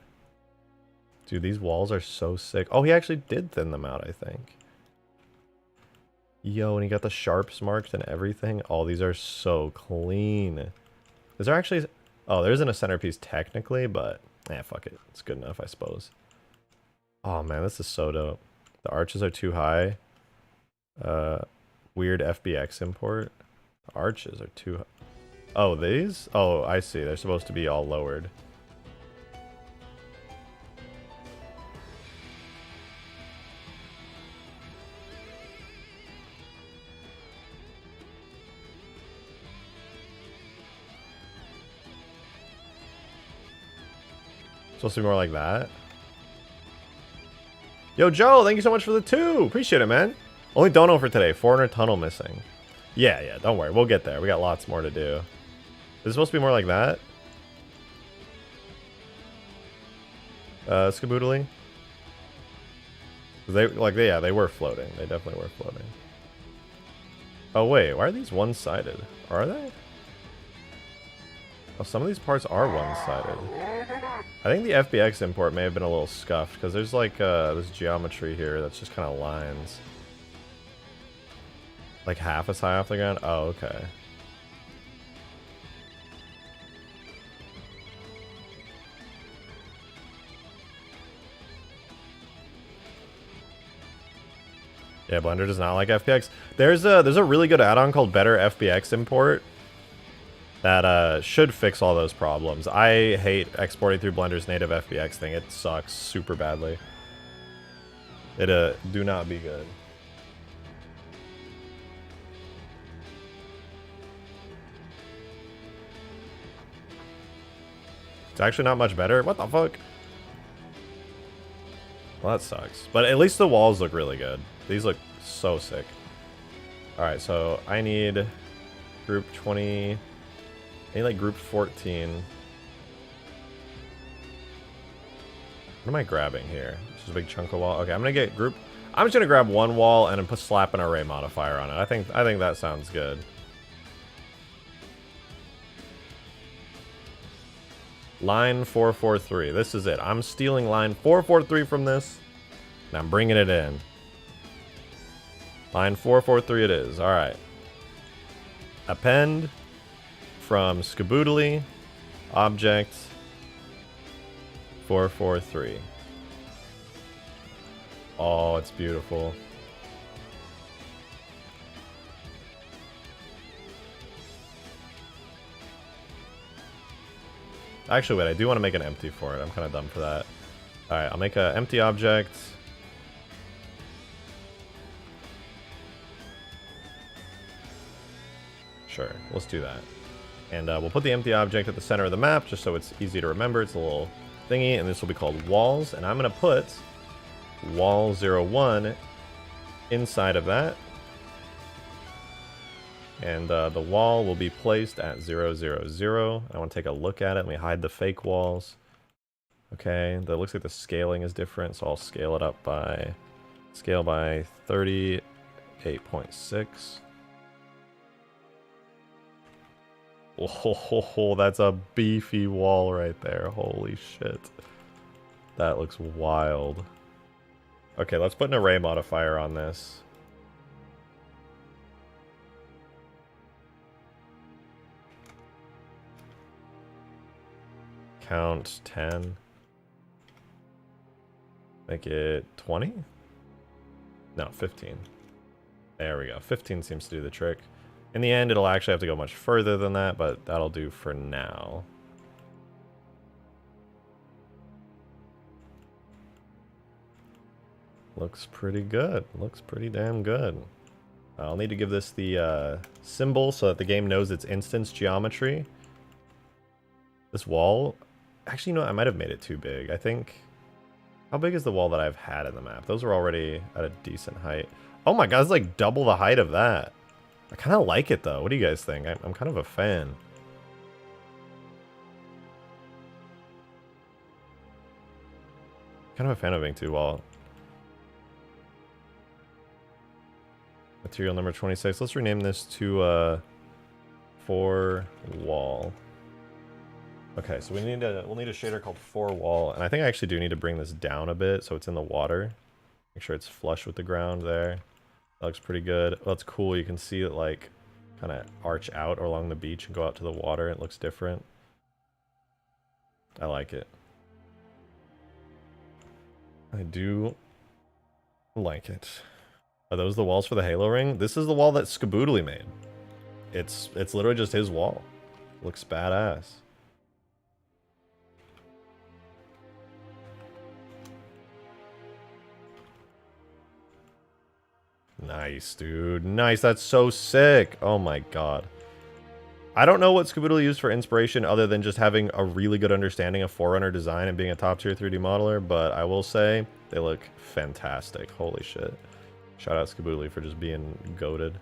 Dude, these walls are so sick. Oh, he actually did thin them out, I think. Yo, and he got the sharps marked and everything. Oh, these are so clean. Is there actually... Oh, there isn't a centerpiece technically, but... fuck it. It's good enough, I suppose. Oh, man, this is so dope. The arches are too high. Weird FBX import. The arches are too... Oh, these? Oh, I see. They're supposed to be all lowered. Supposed to be more like that. Yo, Joe, thank you so much for the 2. Appreciate it, man. Only dono for today. Foreigner tunnel missing. Yeah, don't worry. We'll get there. We got lots more to do. Is it supposed to be more like that? Skaboodly? They were floating. They definitely were floating. Oh wait, why are these one-sided? Are they? Oh, some of these parts are one-sided. I think the FBX import may have been a little scuffed because there's like this geometry here that's just kind of lines. Like half as high off the ground? Oh, okay. Yeah, Blender does not like FBX. There's a really good add-on called Better FBX Import that should fix all those problems. I hate exporting through Blender's native FBX thing. It sucks super badly. It do not be good. It's actually not much better. What the fuck? Well, that sucks. But at least the walls look really good. These look so sick. Alright, so I need group 20. I need like group 14. What am I grabbing here? Just a big chunk of wall. Okay, I'm gonna get group. I'm just gonna grab one wall and then slap an array modifier on it. I think that sounds good. Line 443. This is it. I'm stealing line 443 from this, and I'm bringing it in. Line 443 it is. All right. Append from Skaboodly, object 443. Oh, it's beautiful. Actually, wait, I do want to make an empty for it. I'm kind of dumb for that. Alright, I'll make an empty object. Sure, let's do that. And we'll put the empty object at the center of the map, just so it's easy to remember. It's a little thingy, and this will be called walls. And I'm going to put wall 01 inside of that. And the wall will be placed at 0, 0, 0. I want to take a look at it. Let me hide the fake walls. Okay, that looks like the scaling is different, so I'll scale it up by... Scale by 38.6. Oh, that's a beefy wall right there. Holy shit. That looks wild. Okay, let's put an array modifier on this. Count 10. Make it 20? No, 15. There we go. 15 seems to do the trick. In the end, it'll actually have to go much further than that, but that'll do for now. Looks pretty good. Looks pretty damn good. I'll need to give this the symbol so that the game knows its instance geometry. This wall... Actually, no, I might have made it too big. I think... How big is the wall that I've had in the map? Those were already at a decent height. Oh my god, it's like double the height of that. I kind of like it, though. What do you guys think? I'm kind of a fan. Kind of a fan of being too wall. Material number 26. Let's rename this to 4 wall. Okay, so we'll need a shader called 4 wall, and I think I actually do need to bring this down a bit so it's in the water. Make sure it's flush with the ground there. That looks pretty good. Well, that's cool. You can see it like kind of arch out along the beach and go out to the water. It looks different. I like it. I do like it. Are those the walls for the Halo ring? This is the wall that Skaboodly made. It's literally just his wall. Looks badass. Nice, dude. Nice. That's so sick. Oh my god. I don't know what Skaboodly used for inspiration other than just having a really good understanding of Forerunner design and being a top tier 3D modeler, but I will say they look fantastic. Holy shit. Shout out Skaboodly for just being goated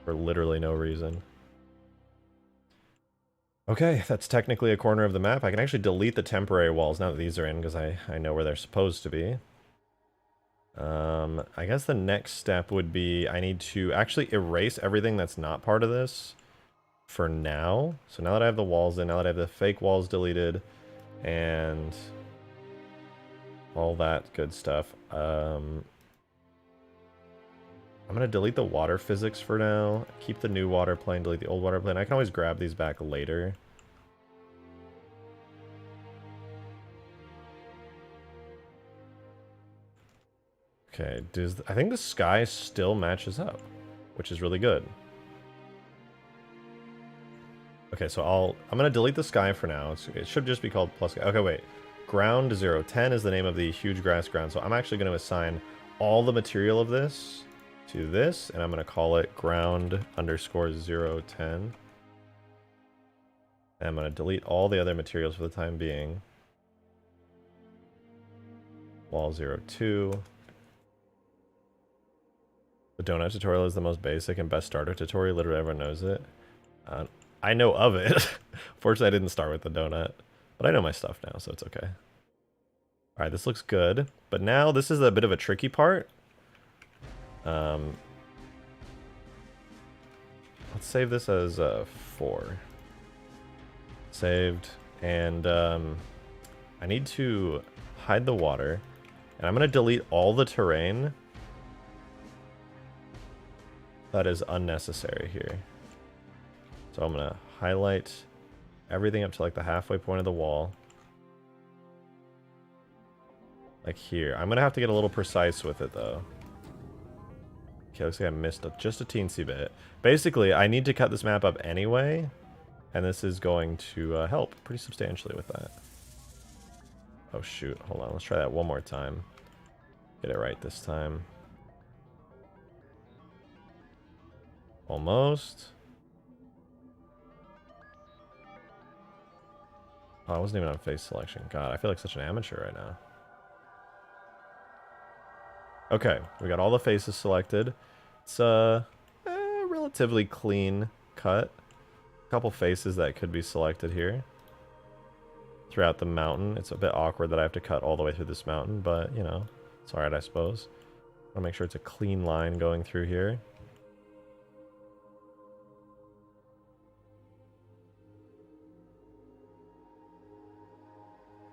for literally no reason. Okay, that's technically a corner of the map. I can actually delete the temporary walls now that these are in because I know where they're supposed to be. I guess the next step would be I need to actually erase everything that's not part of this for now. So now that I have the walls in, now that I have the fake walls deleted and all that good stuff, I'm going to delete the water physics for now, keep the new water plane, delete the old water plane. I can always grab these back later. Okay, I think the sky still matches up, which is really good. Okay, so I'm going to delete the sky for now. It should just be called plus sky. Okay, wait. Ground 0. 10 is the name of the huge grass ground. So I'm actually going to assign all the material of this to this, and I'm going to call it ground underscore 010. And I'm going to delete all the other materials for the time being. Wall 02. The donut tutorial is the most basic and best starter tutorial. Literally everyone knows it. I know of it. Fortunately, I didn't start with the donut. But I know my stuff now, so it's okay. Alright, this looks good. But now this is a bit of a tricky part. Let's save this as 4. Saved. And I need to hide the water. And I'm going to delete all the terrain that is unnecessary here. So I'm going to highlight everything up to like the halfway point of the wall. Like here. I'm going to have to get a little precise with it though. Okay, looks like I missed just a teensy bit. Basically, I need to cut this map up anyway. And this is going to help pretty substantially with that. Oh shoot, hold on. Let's try that one more time. Get it right this time. Almost. Oh, I wasn't even on face selection. God, I feel like such an amateur right now. Okay, we got all the faces selected. It's a relatively clean cut. A couple faces that could be selected here. Throughout the mountain. It's a bit awkward that I have to cut all the way through this mountain, but, you know, it's alright, I suppose. I'll make sure it's a clean line going through here.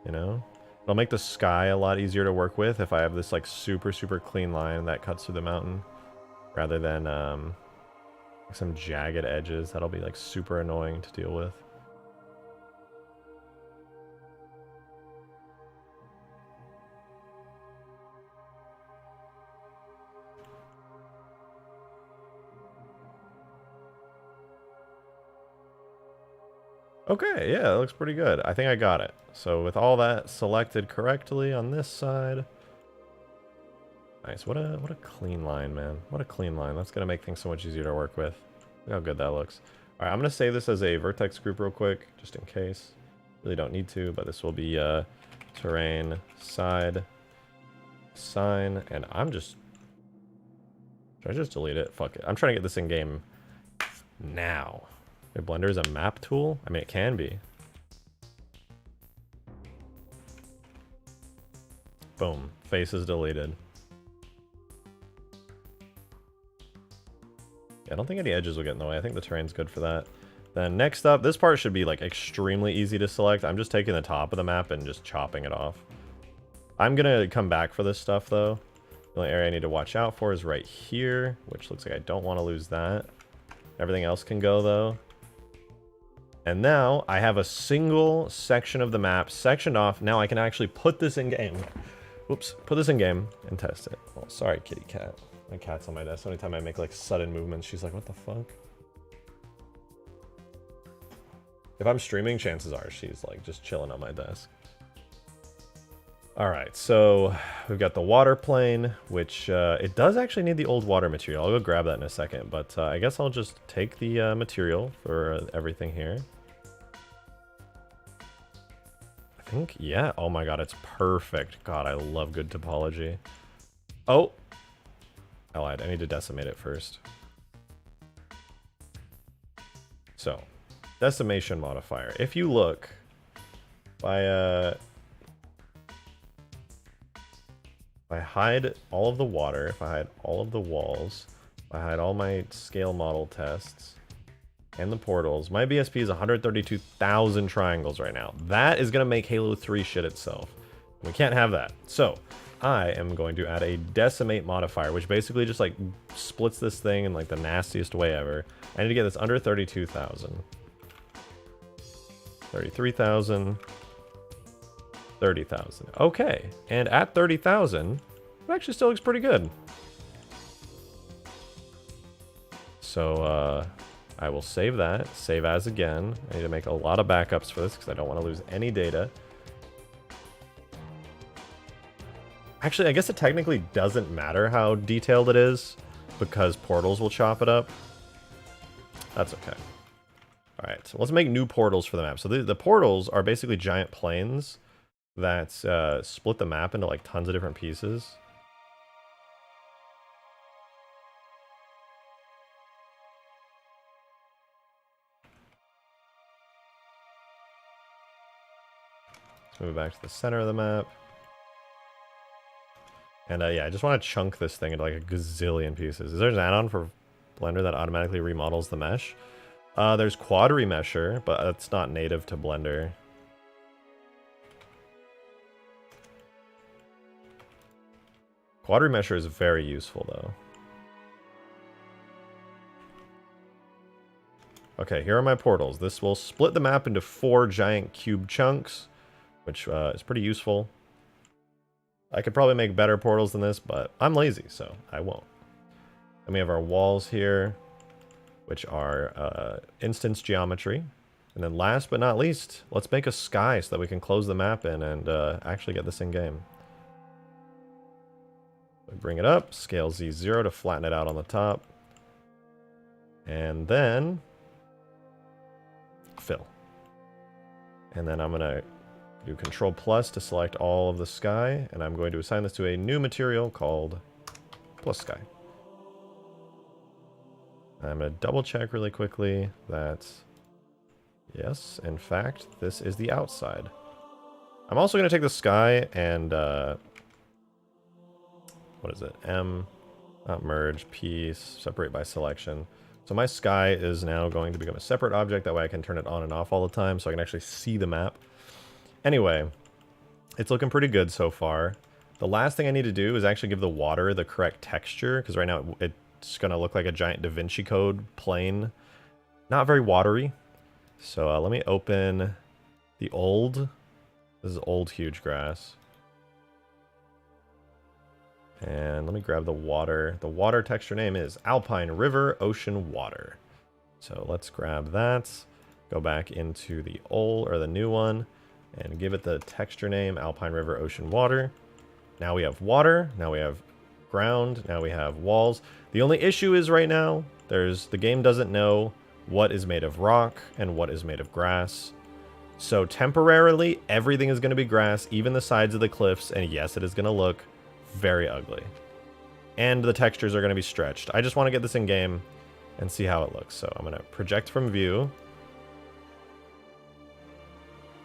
you know? It'll make the sky a lot easier to work with if I have this like super, super clean line that cuts through the mountain rather than some jagged edges. That'll be like super annoying to deal with. Okay, yeah, that looks pretty good. I think I got it. So with all that selected correctly on this side. Nice. What a clean line, man. What a clean line. That's going to make things so much easier to work with. Look how good that looks. All right, I'm going to save this as a vertex group real quick, just in case. Really don't need to, but this will be terrain, side, sign, and I'm just... Should I just delete it? Fuck it. I'm trying to get this in game now. Wait, Blender is a map tool? I mean, it can be. Boom. Face is deleted. Yeah, I don't think any edges will get in the way. I think the terrain's good for that. Then next up, this part should be like extremely easy to select. I'm just taking the top of the map and just chopping it off. I'm gonna come back for this stuff though. The only area I need to watch out for is right here, which looks like I don't want to lose that. Everything else can go though. And now I have a single section of the map sectioned off. Now I can actually put this in game. Whoops, put this in game and test it. Oh, sorry, kitty cat. My cat's on my desk. Anytime I make like sudden movements, she's like, what the fuck? If I'm streaming, chances are she's like just chilling on my desk. All right, so we've got the water plane, which it does actually need the old water material. I'll go grab that in a second, but I guess I'll just take the material for everything here. I think, yeah. Oh my god, it's perfect. God, I love good topology. Oh, I lied. I need to decimate it first. So, decimation modifier. If you look, if I hide all of the water, if I hide all of the walls, if I hide all my scale model tests, and the portals, my BSP is 132,000 triangles right now. That is going to make Halo 3 shit itself. We can't have that. So, I am going to add a decimate modifier, which basically just like splits this thing in like the nastiest way ever. I need to get this under 32,000. 33,000. 30,000. Okay, and at 30,000, it actually still looks pretty good. So, I will save that. Save as again. I need to make a lot of backups for this because I don't want to lose any data. Actually, I guess it technically doesn't matter how detailed it is because portals will chop it up. That's okay. All right, so let's make new portals for the map. So the portals are basically giant planes that split the map into like tons of different pieces. Let's move it back to the center of the map. And yeah, I just want to chunk this thing into like a gazillion pieces. Is there an add-on for Blender that automatically remodels the mesh? There's Quad Remesher, but that's not native to Blender. Quad Remesher is very useful though. Okay, here are my portals. This will split the map into 4 giant cube chunks, which is pretty useful. I could probably make better portals than this, but I'm lazy, so I won't. And we have our walls here, which are instance geometry. And then last but not least, let's make a sky so that we can close the map in and actually get this in game. Bring it up, scale Z0 to flatten it out on the top. And then fill. And then I'm going to do Control Plus to select all of the sky, and I'm going to assign this to a new material called Plus Sky. I'm going to double check really quickly that, yes, in fact, this is the outside. I'm also going to take the sky and, what is it? M, not merge, P, separate by selection. So my sky is now going to become a separate object. That way I can turn it on and off all the time so I can actually see the map. Anyway, It's looking pretty good so far. The last thing I need to do is actually give the water the correct texture, because right now it's going to look like a giant Da Vinci Code plane. Not very watery. So let me open the old. This is old huge grass. And let me grab the water. The water texture name is Alpine River Ocean Water. So let's grab that. Go back into the old, or the new one, and give it the texture name Alpine River Ocean Water. Now we have water. Now we have ground. Now we have walls. The only issue is right now, the game doesn't know what is made of rock and what is made of grass. So temporarily, everything is going to be grass, even the sides of the cliffs, and yes, it is going to look very ugly. And the textures are going to be stretched. I just want to get this in game and see how it looks. So I'm going to project from view.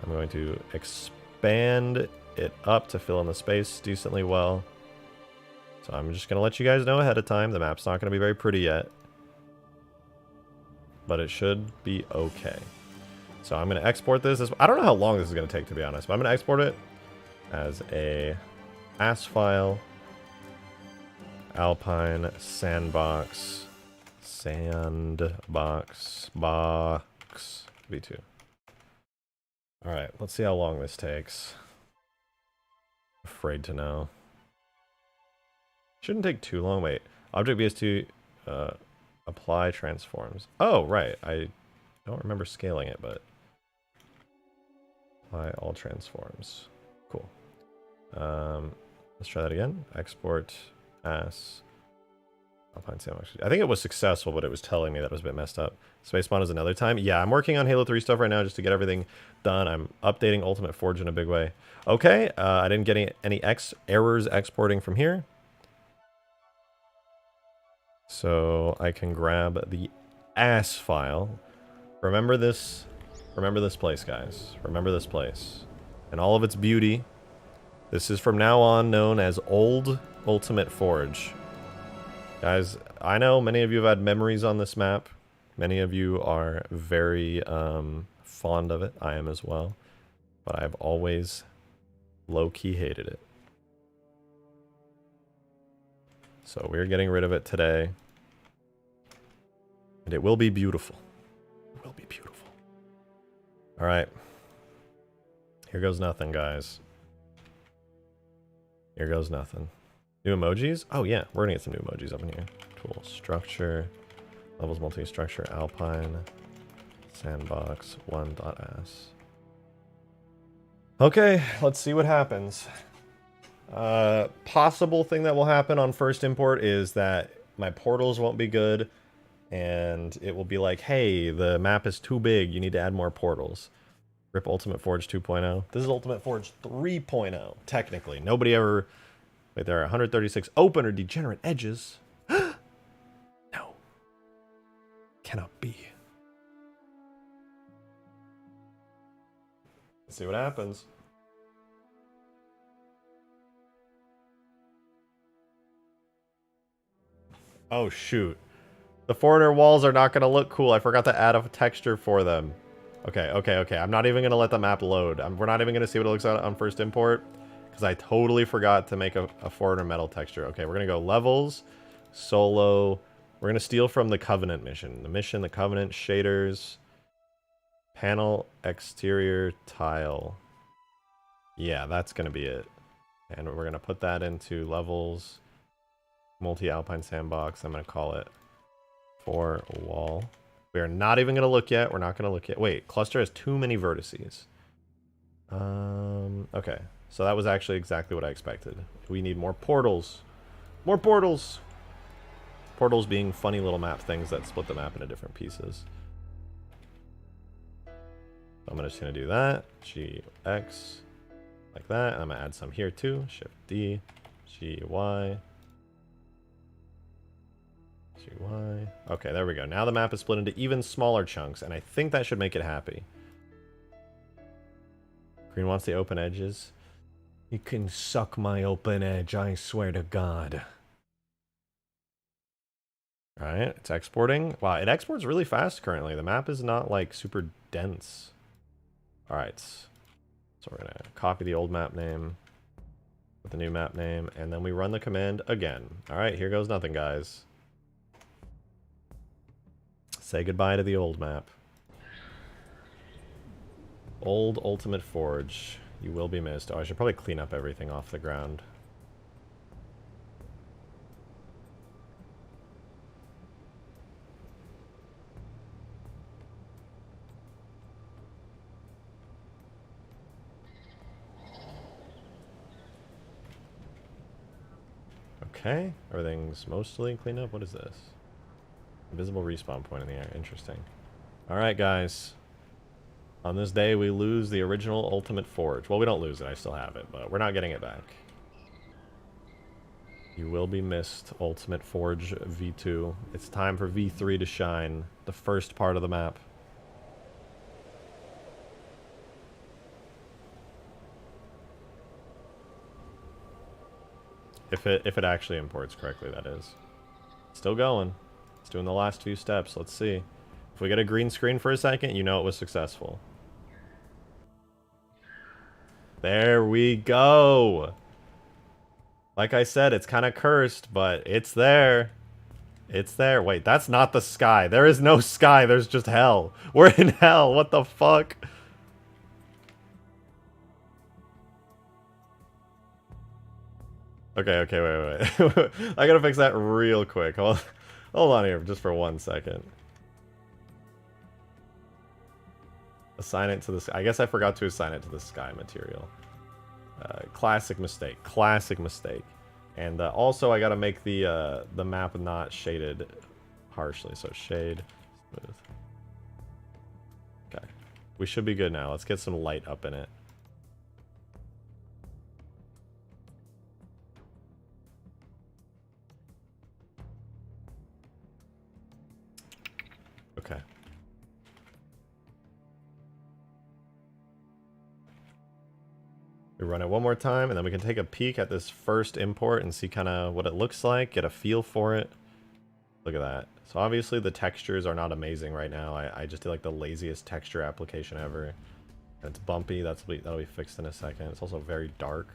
I'm going to expand it up to fill in the space decently well. So I'm just going to let you guys know ahead of time. The map's not going to be very pretty yet, but it should be okay. So I'm going to export this. I don't know how long this is going to take, to be honest, but I'm going to export it as a AS file. Alpine Sandbox box v2. All right, let's see how long this takes. Afraid to know. Shouldn't take too long. Wait, Object BS2 apply transforms. Oh, right. I don't remember scaling it, but apply all transforms. Cool. Let's try that again. Export as Alpine Sandbox. I think it was successful, but it was telling me that it was a bit messed up. Spacespawn is another time. Yeah, I'm working on Halo 3 stuff right now just to get everything done. I'm updating Ultimate Forge in a big way. Okay, I didn't get any errors exporting from here. So I can grab the AS file. Remember this place, guys. Remember this place. And all of its beauty. This is from now on known as Old Ultimate Forge. Guys, I know many of you have had memories on this map. Many of you are very fond of it. I am as well. But I've always low-key hated it. So we're getting rid of it today. And it will be beautiful. It will be beautiful. Alright. Here goes nothing, guys. Here goes nothing. New emojis? Oh yeah, we're gonna get some new emojis up in here. Tool, structure, levels multi-structure, alpine, sandbox, 1.as. Okay, let's see what happens. Possible thing that will happen on first import is that my portals won't be good, and it will be like, hey, the map is too big, you need to add more portals. Rip Ultimate Forge 2.0. This is Ultimate Forge 3.0, technically. Nobody ever... Wait, there are 136 open or degenerate edges. No. Cannot be. Let's see what happens. Oh, shoot. The foreigner walls are not going to look cool. I forgot to add a texture for them. Okay. I'm not even going to let the map load. We're not even going to see what it looks like on first import, because I totally forgot to make a foreigner metal texture. Okay, we're going to go levels, solo. We're going to steal from the Covenant mission. The Covenant, shaders, panel, exterior, tile. Yeah, that's going to be it. And we're going to put that into levels, multi-alpine sandbox. I'm going to call it for wall. We are not even going to look yet. We're not going to look yet. Wait, cluster has too many vertices. Okay. So that was actually exactly what I expected. We need more portals. More portals! Portals being funny little map things that split the map into different pieces. So I'm just going to do that. GX. Like that. I'm going to add some here too. Shift D. GY. GY. Okay, there we go. Now the map is split into even smaller chunks, and I think that should make it happy. Green wants the open edges. You can suck my open edge, I swear to God. Alright, it's exporting. Wow, it exports really fast currently. The map is not, like, super dense. Alright. So we're gonna copy the old map name with the new map name, and then we run the command again. All right, here goes nothing, guys. Say goodbye to the old map. Old Ultimate Forge. You will be missed. Oh, I should probably clean up everything off the ground. Okay, everything's mostly cleaned up. What is this? Invisible respawn point in the air. Interesting. Alright, guys. On this day, we lose the original Ultimate Forge. Well, we don't lose it. I still have it, but we're not getting it back. You will be missed, Ultimate Forge V2. It's time for V3 to shine. The first part of the map. If it actually imports correctly, that is. Still going. It's doing the last few steps. Let's see. If we get a green screen for a second, you know it was successful. There we go. Like I said, it's kind of cursed, but it's there. It's there. Wait, that's not the sky. There is no sky. There's just hell. We're in hell. What the fuck? Okay, wait. I gotta fix that real quick. Hold on here just for 1 second. Assign it to the sky. I guess I forgot to assign it to the sky material. Classic mistake. Classic mistake. And also I gotta make the map not shaded harshly. So shade, smooth. Okay. We should be good now. Let's get some light up in it. Okay. We run it one more time, and then we can take a peek at this first import and see kind of what it looks like, get a feel for it. Look at that. So obviously the textures are not amazing right now. I just did like the laziest texture application ever. And it's bumpy. That'll be fixed in a second. It's also very dark.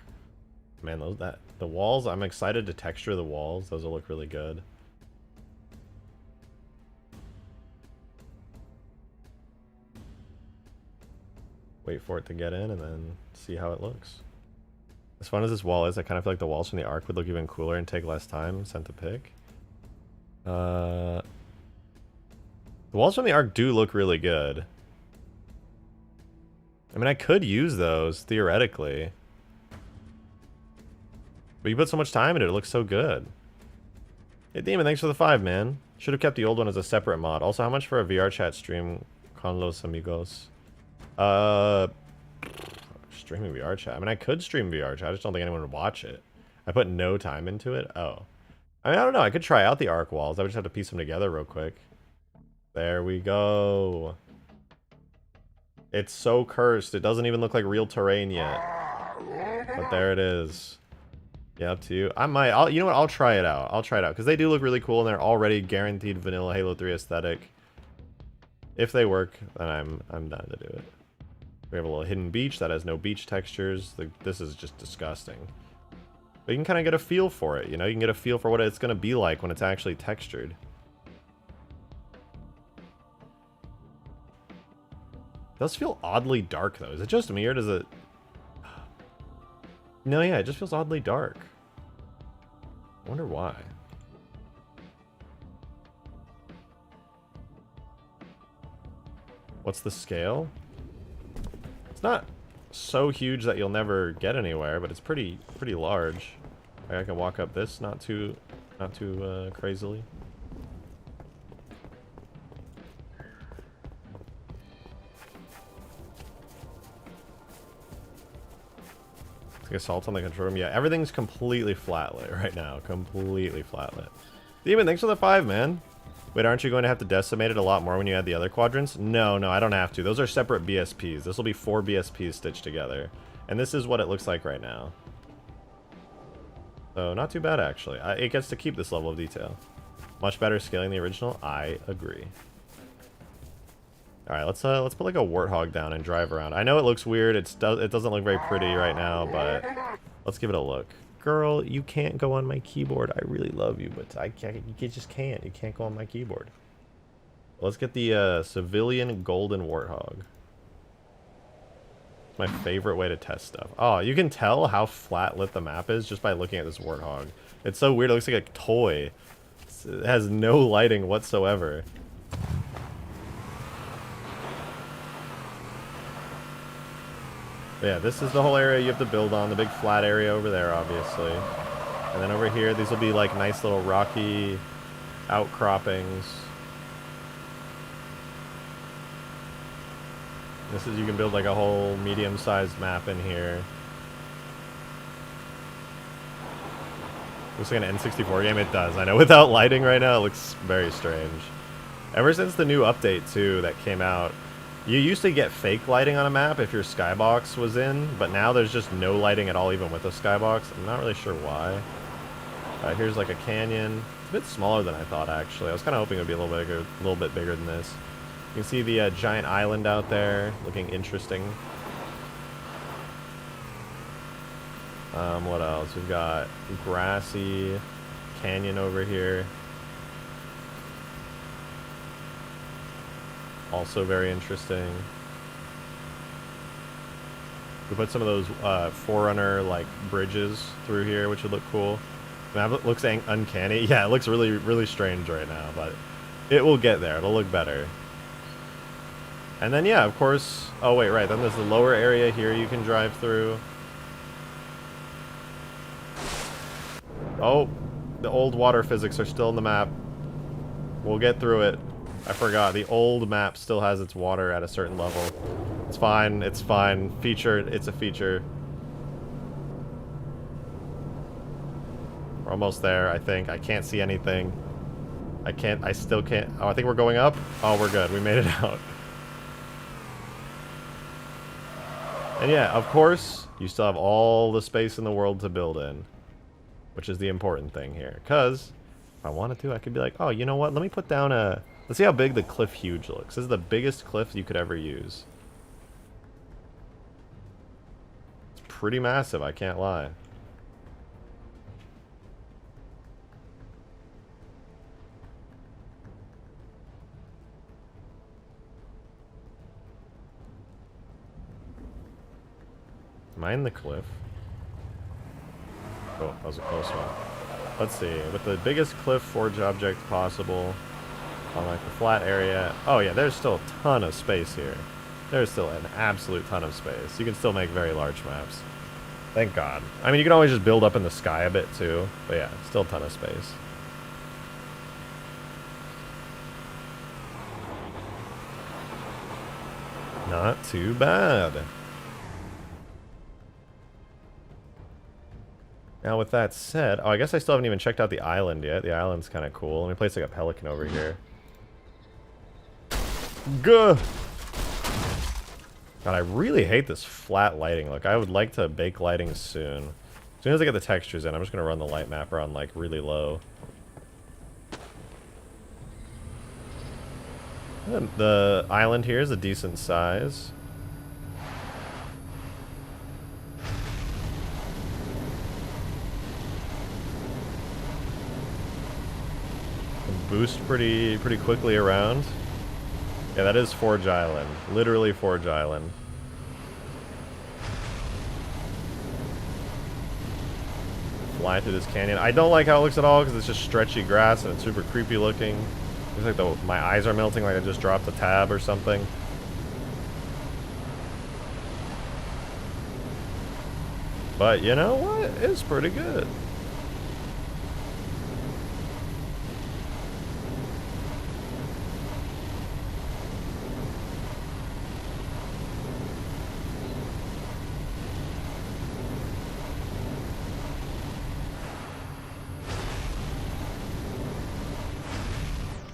Man, the walls, I'm excited to texture the walls. Those will look really good. Wait for it to get in and then see how it looks. As fun as this wall is, I kind of feel like the walls from the Ark would look even cooler and take less time sent to pick. The walls from the Ark do look really good. I mean, I could use those, theoretically. But you put so much time in it, it looks so good. Hey, Demon, thanks for the 5, man. Should have kept the old one as a separate mod. Also, how much for a VR chat stream? Con los amigos. Streaming VR chat. I mean, I could stream VR chat. I just don't think anyone would watch it. I put no time into it. Oh. I mean, I don't know. I could try out the Ark walls. I would just have to piece them together real quick. There we go. It's so cursed. It doesn't even look like real terrain yet. But there it is. Yeah, up to you. You know what? I'll try it out. I'll try it out. Because they do look really cool and they're already guaranteed vanilla Halo 3 aesthetic. If they work, then I'm down to do it. We have a little hidden beach that has no beach textures. This is just disgusting. But you can kind of get a feel for it, you know? You can get a feel for what it's going to be like when it's actually textured. It does feel oddly dark, though. Is it just me, or does it... No, yeah, it just feels oddly dark. I wonder why. What's the scale? It's not so huge that you'll never get anywhere, but it's pretty large. I can walk up this not too crazily. Like assault on the control room. Yeah, everything's completely flatlit right now. Completely flatlit. Demon, thanks for the 5, man. Wait, aren't you going to have to decimate it a lot more when you add the other quadrants? No, I don't have to. Those are separate BSPs. This will be 4 BSPs stitched together. And this is what it looks like right now. So, not too bad, actually. It gets to keep this level of detail. Much better scaling the original? I agree. All right, let's put like a warthog down and drive around. I know it looks weird. It doesn't look very pretty right now, but let's give it a look. Girl, you can't go on my keyboard. I really love you, but I can't. You just can't. You can't go on my keyboard. Let's get the civilian golden warthog. It's my favorite way to test stuff. Oh, you can tell how flat lit the map is just by looking at this warthog. It's so weird. It looks like a toy. It has no lighting whatsoever. But yeah, this is the whole area you have to build on. The big flat area over there, obviously. And then over here, these will be like nice little rocky outcroppings. This is, you can build like a whole medium-sized map in here. Looks like an N64 game. It does. I know without lighting right now, it looks very strange. Ever since the new update, too, that came out, you used to get fake lighting on a map if your skybox was in, but now there's just no lighting at all, even with a skybox. I'm not really sure why. Here's like a canyon. It's a bit smaller than I thought, actually. I was kind of hoping it would be a little bit bigger than this. You can see the giant island out there, looking interesting. What else? We've got grassy canyon over here. Also very interesting. We put some of those Forerunner like bridges through here, which would look cool. Now it looks uncanny. Yeah, it looks really, really strange right now, but it will get there. It'll look better. And then, yeah, of course... Oh, wait, right. Then there's the lower area here you can drive through. Oh, the old water physics are still in the map. We'll get through it. I forgot. The old map still has its water at a certain level. It's fine. It's fine. Feature. It's a feature. We're almost there, I think. I can't see anything. I still can't... Oh, I think we're going up. Oh, we're good. We made it out. And yeah, of course, you still have all the space in the world to build in. Which is the important thing here. Because, if I wanted to, I could be like, oh, you know what? Let me put down a... Let's see how big the cliff huge looks. This is the biggest cliff you could ever use. It's pretty massive, I can't lie. Am I in the cliff? Oh, that was a close one. Let's see. With the biggest cliff forge object possible on like the flat area. Oh yeah, there's still a ton of space here. There's still an absolute ton of space. You can still make very large maps. Thank God. I mean, you can always just build up in the sky a bit too. But yeah, still a ton of space. Not too bad. Now, with that said... Oh, I guess I still haven't even checked out the island yet. The island's kind of cool. Let me place like a pelican over here. Gah! God, I really hate this flat lighting look. I would like to bake lighting soon. As soon as I get the textures in, I'm just going to run the light mapper on, like, really low. And the island here is a decent size. Boost pretty quickly around. Yeah, that is Forge Island. Literally Forge Island. Fly through this canyon. I don't like how it looks at all because it's just stretchy grass and it's super creepy looking. Looks like my eyes are melting like I just dropped a tab or something. But you know what? It's pretty good.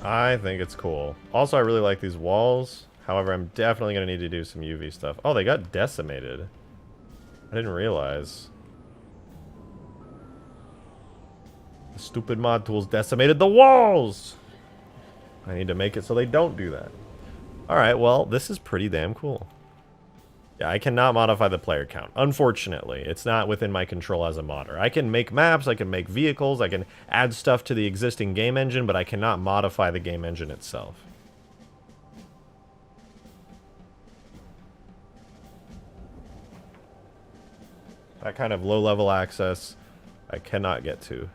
I think it's cool. Also, I really like these walls. However, I'm definitely going to need to do some UV stuff. Oh, they got decimated. I didn't realize. The stupid mod tools decimated the walls! I need to make it so they don't do that. Alright, well, this is pretty damn cool. Yeah, I cannot modify the player count. Unfortunately, it's not within my control as a modder. I can make maps, I can make vehicles, I can add stuff to the existing game engine, but I cannot modify the game engine itself. That kind of low-level access, I cannot get to.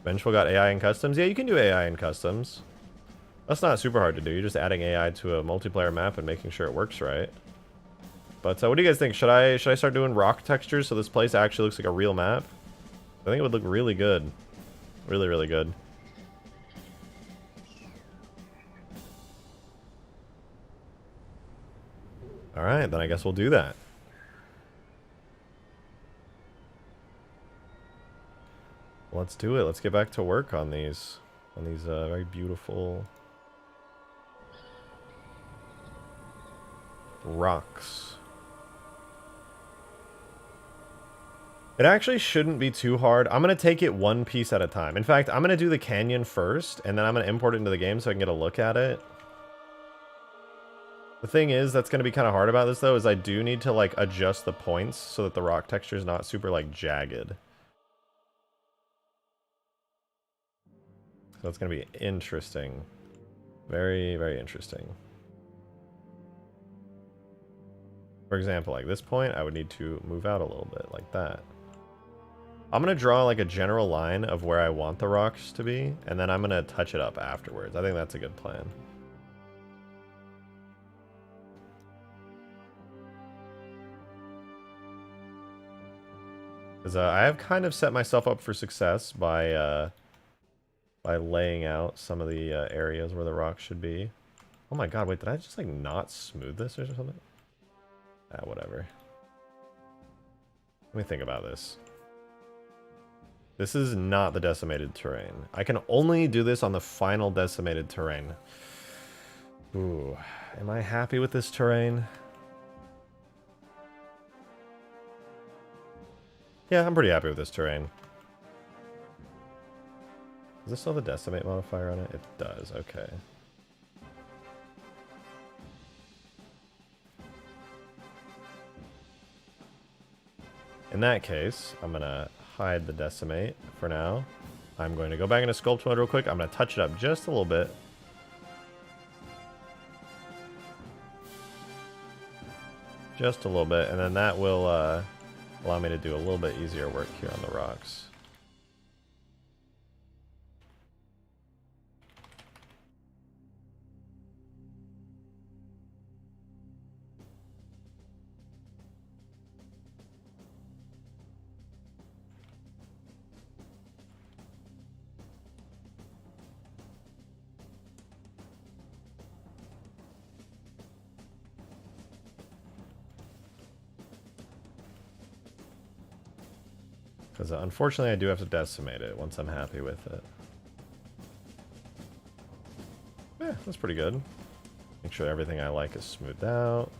Vengeful got AI in customs? Yeah, you can do AI in customs. That's not super hard to do. You're just adding AI to a multiplayer map and making sure it works right. But what do you guys think? Should I start doing rock textures so this place actually looks like a real map? I think it would look really good. Really, really good. Alright, then I guess we'll do that. Let's do it. Let's get back to work on these very beautiful rocks. It actually shouldn't be too hard. I'm going to take it one piece at a time. In fact, I'm going to do the canyon first, and then I'm going to import it into the game so I can get a look at it. The thing is, that's going to be kind of hard about this, though, is I do need to, like, adjust the points so that the rock texture is not super, like, jagged. So it's going to be interesting. Very, very interesting. For example, like this point, I would need to move out a little bit, like that. I'm going to draw like a general line of where I want the rocks to be, and then I'm going to touch it up afterwards. I think that's a good plan. Because I have kind of set myself up for success by laying out some of the areas where the rocks should be. Oh my god, wait, did I just like not smooth this or something? Ah, whatever. Let me think about this. This is not the decimated terrain. I can only do this on the final decimated terrain. Ooh, am I happy with this terrain? Yeah, I'm pretty happy with this terrain. Does this still have the decimate modifier on it? It does, okay. In that case, I'm going to hide the decimate for now. I'm going to go back into sculpt mode real quick. I'm going to touch it up just a little bit. Just a little bit, and then that will allow me to do a little bit easier work here on the rocks. Because unfortunately I do have to decimate it once I'm happy with it. Yeah, that's pretty good. Make sure everything I like is smoothed out.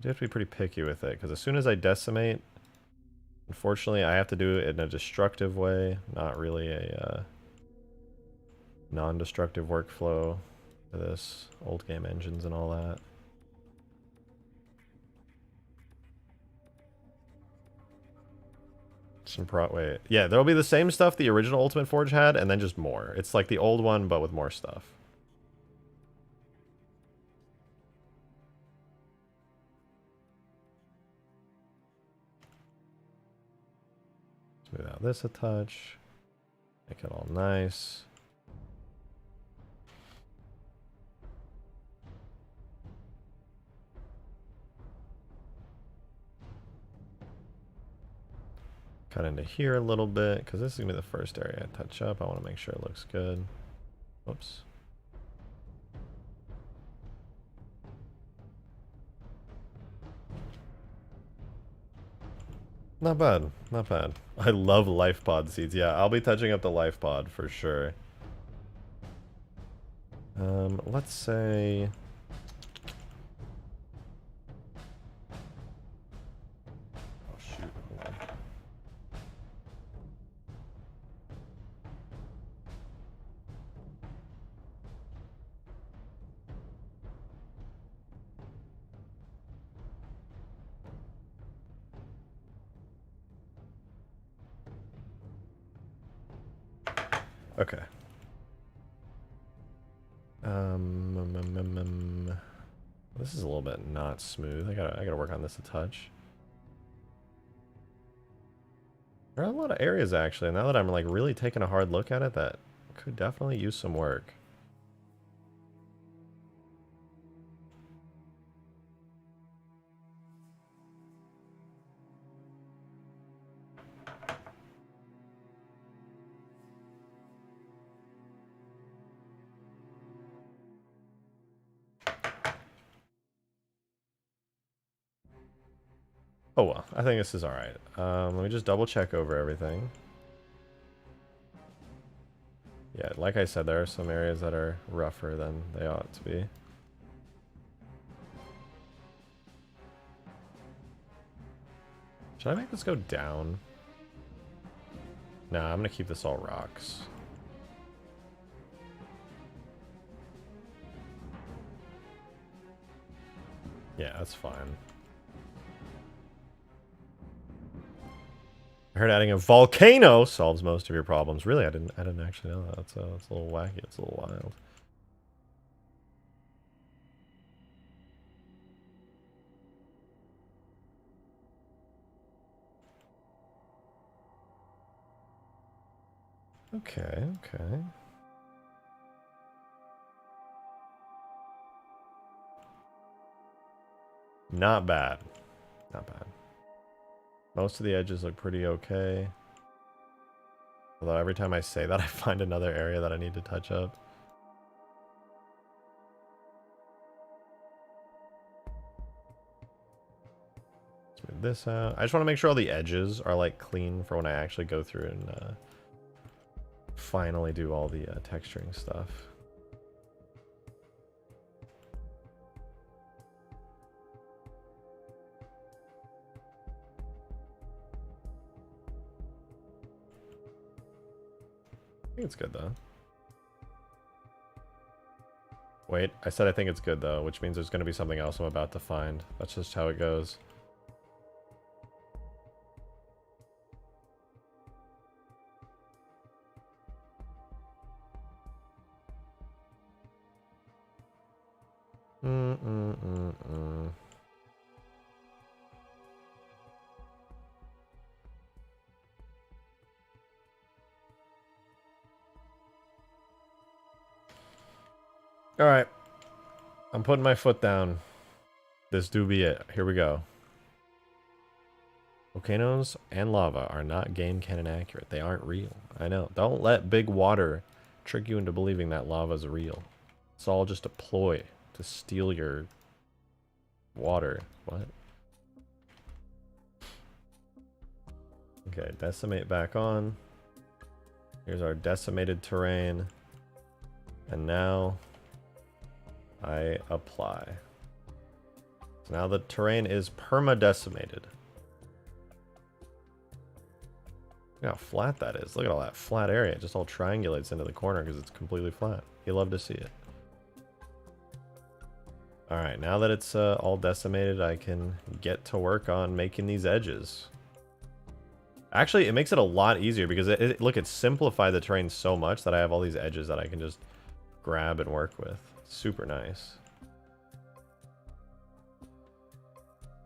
You have to be pretty picky with it, because as soon as I decimate, unfortunately I have to do it in a destructive way, not really a non-destructive workflow for this old game engines and all that. Wait, yeah, there'll be the same stuff the original Ultimate Forge had, and then just more. It's like the old one, but with more stuff. Smooth out this a touch. Make it all nice. Cut into here a little bit, because this is going to be the first area I touch up. I want to make sure it looks good. Whoops. Not bad, not bad. I love life pod seeds. Yeah, I'll be touching up the life pod for sure. Let's say... Oh shoot, hold on. Okay. This is a little bit not smooth. I gotta work on this a touch. There are a lot of areas actually, now that I'm like really taking a hard look at it, that could definitely use some work. Oh well, I think this is alright. Let me just double check over everything. Yeah, like I said, there are some areas that are rougher than they ought to be. Should I make this go down? Nah, I'm gonna keep this all rocks. Yeah, that's fine. I heard adding a volcano solves most of your problems. Really, I didn't actually know that. That's a little wacky. It's a little wild. Okay, okay. Not bad. Not bad. Most of the edges look pretty okay. Although every time I say that, I find another area that I need to touch up. Smooth this out. I just want to make sure all the edges are like clean for when I actually go through and finally do all the texturing stuff. I think it's good though. Wait, I said I think it's good though, which means there's going to be something else I'm about to find. That's just how it goes. Alright. I'm putting my foot down. This do be it. Here we go. Volcanoes and lava are not game canon accurate. They aren't real. I know. Don't let big water trick you into believing that lava's real. It's all just a ploy to steal your water. What? Okay, decimate back on. Here's our decimated terrain. And now I apply. So now the terrain is perma-decimated. Look how flat that is. Look at all that flat area. It just all triangulates into the corner because it's completely flat. You love to see it. Alright, now that it's all decimated, I can get to work on making these edges. Actually, it makes it a lot easier because look, it simplified the terrain so much that I have all these edges that I can just grab and work with. Super nice.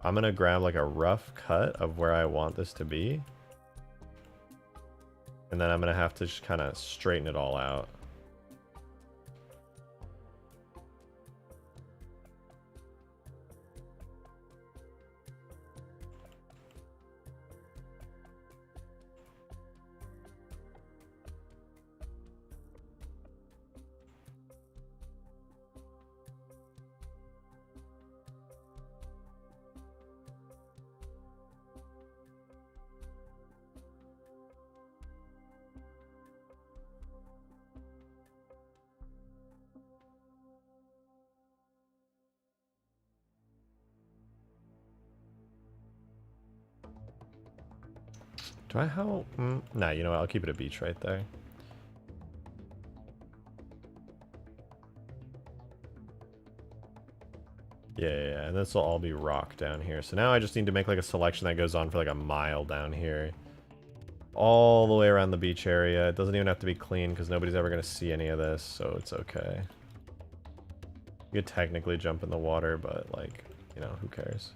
I'm gonna grab like a rough cut of where I want this to be. And then I'm gonna have to just kind of straighten it all out. Do I how? Nah, you know what? I'll keep it a beach right there. Yeah, and this will all be rock down here. So now I just need to make like a selection that goes on for like a mile down here. all the way around the beach area. It doesn't even have to be clean because nobody's ever going to see any of this, so it's okay. You could technically jump in the water, but like, you know, who cares?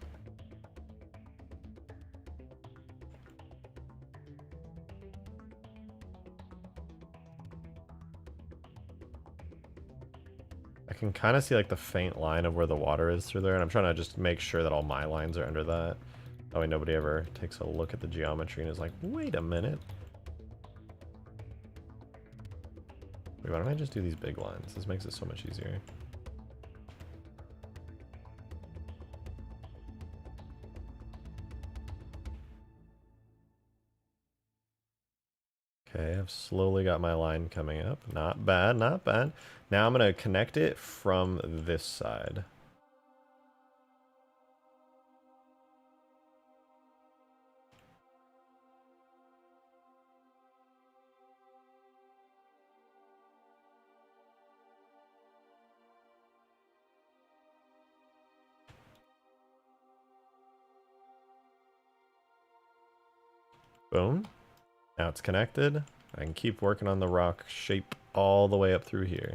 I can kind of see like the faint line of where the water is through there, and I'm trying to just make sure that all my lines are under that. That way nobody ever takes a look at the geometry and is like, wait a minute. Wait, why don't I just do these big lines? This makes it so much easier. Okay, I've slowly got my line coming up. Not bad, not bad. Now I'm going to connect it from this side. Boom. Now it's connected. I can keep working on the rock shape all the way up through here.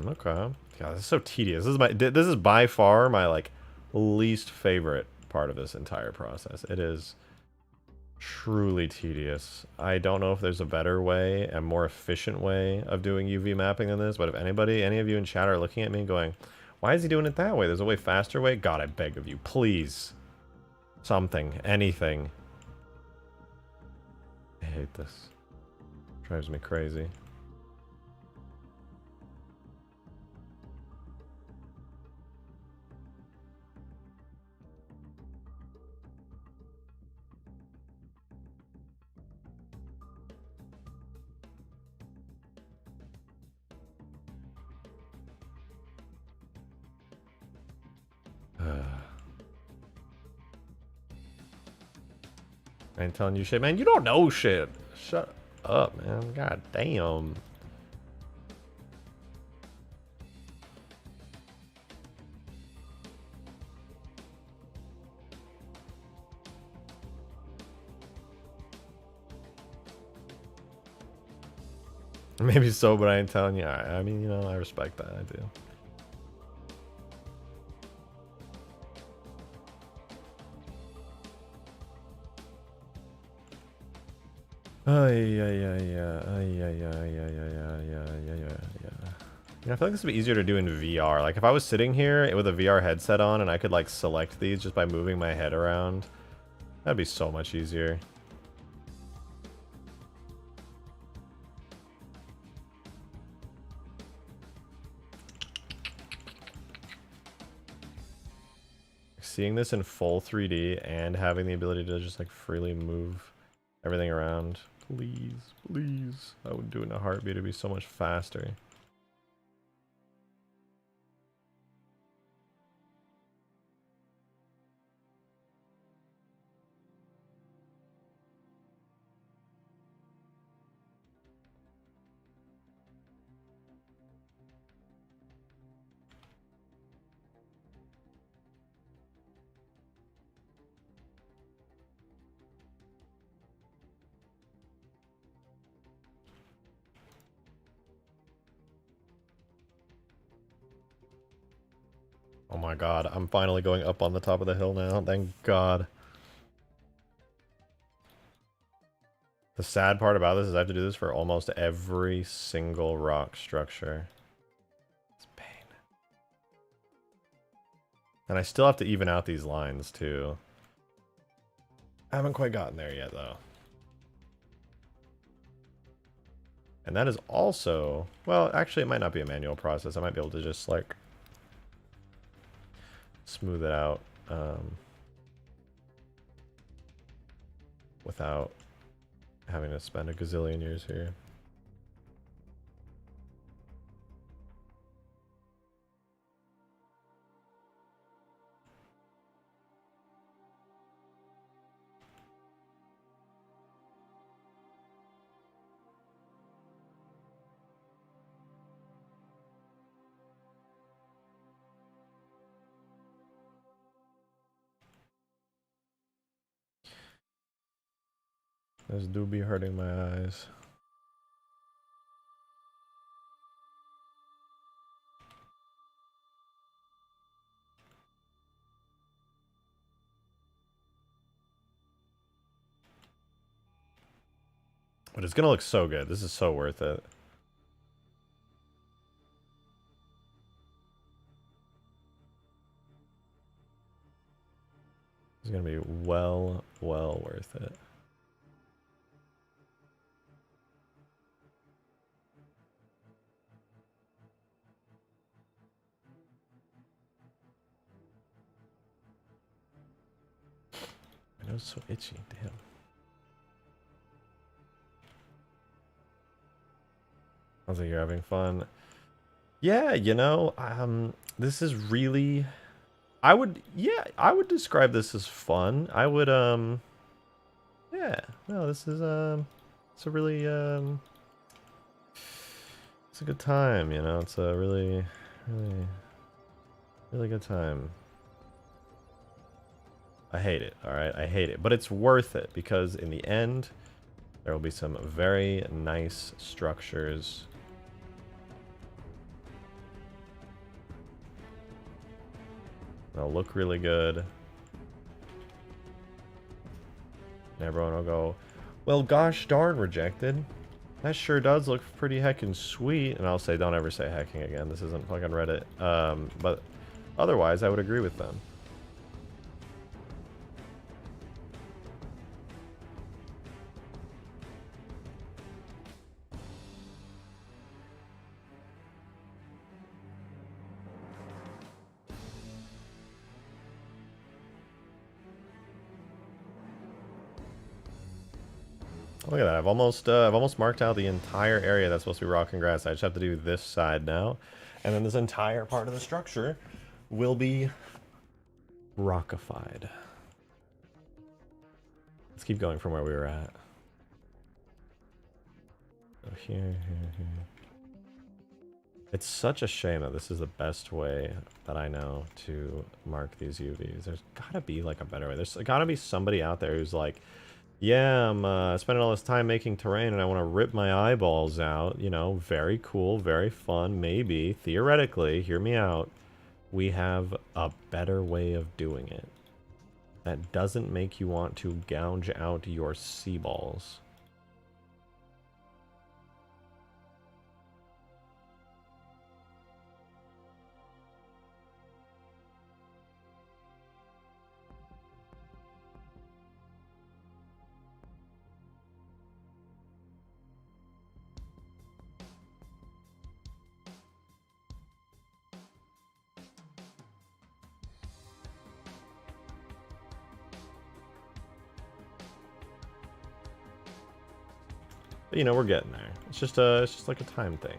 Okay. God, this is so tedious. This is by far my like least favorite part of this entire process. It is truly tedious. I don't know if there's a better way, a more efficient way of doing UV mapping than this, but if any of you in chat are looking at me and going, why is he doing it that way? There's a way faster way? God, I beg of you, please. Something, anything. I hate this. Drives me crazy. I ain't telling you shit, man. You don't know shit. Shut up, man. God damn. Maybe so, but I ain't telling you. I mean, you know, I respect that. I do. Yeah, I feel like this would be easier to do in VR. Like if I was sitting here with a VR headset on and I could like select these just by moving my head around, that'd be so much easier. Seeing this in full 3D and having the ability to just like freely move everything around. Please, please. I would do it in a heartbeat. It'd be so much faster. Oh my god, I'm finally going up on the top of the hill now. Thank god. The sad part about this is I have to do this for almost every single rock structure. It's pain. And I still have to even out these lines too. I haven't quite gotten there yet though. And that is also, well, actually it might not be a manual process. I might be able to just like smooth it out without having to spend a gazillion years here. This do be hurting my eyes. But it's gonna look so good. This is so worth it. It's gonna be well worth it. My nose is so itchy, damn. Sounds like you're having fun. Yeah, you know, this is really, I would describe this as fun. I would, yeah, no, this is, it's a really, it's a good time, you know, it's a really good time. I hate it, alright, I hate it, but it's worth it, because in the end, there will be some very nice structures. They'll look really good. And everyone will go, well, gosh darn, Rejected. That sure does look pretty heckin' sweet. And I'll say, don't ever say hecking again. This isn't fucking Reddit. But otherwise, I would agree with them. Look at that. I've almost marked out the entire area that's supposed to be rock and grass. I just have to do this side now. And then this entire part of the structure will be rockified. Let's keep going from where we were at. So here. It's such a shame that this is the best way that I know to mark these UVs. There's gotta be like a better way. There's gotta be somebody out there who's like, yeah, I'm spending all this time making terrain and I want to rip my eyeballs out. You know, very cool, very fun. Maybe, theoretically, hear me out, we have a better way of doing it that doesn't make you want to gouge out your sea balls. But, you know, we're getting there. It's just like a time thing.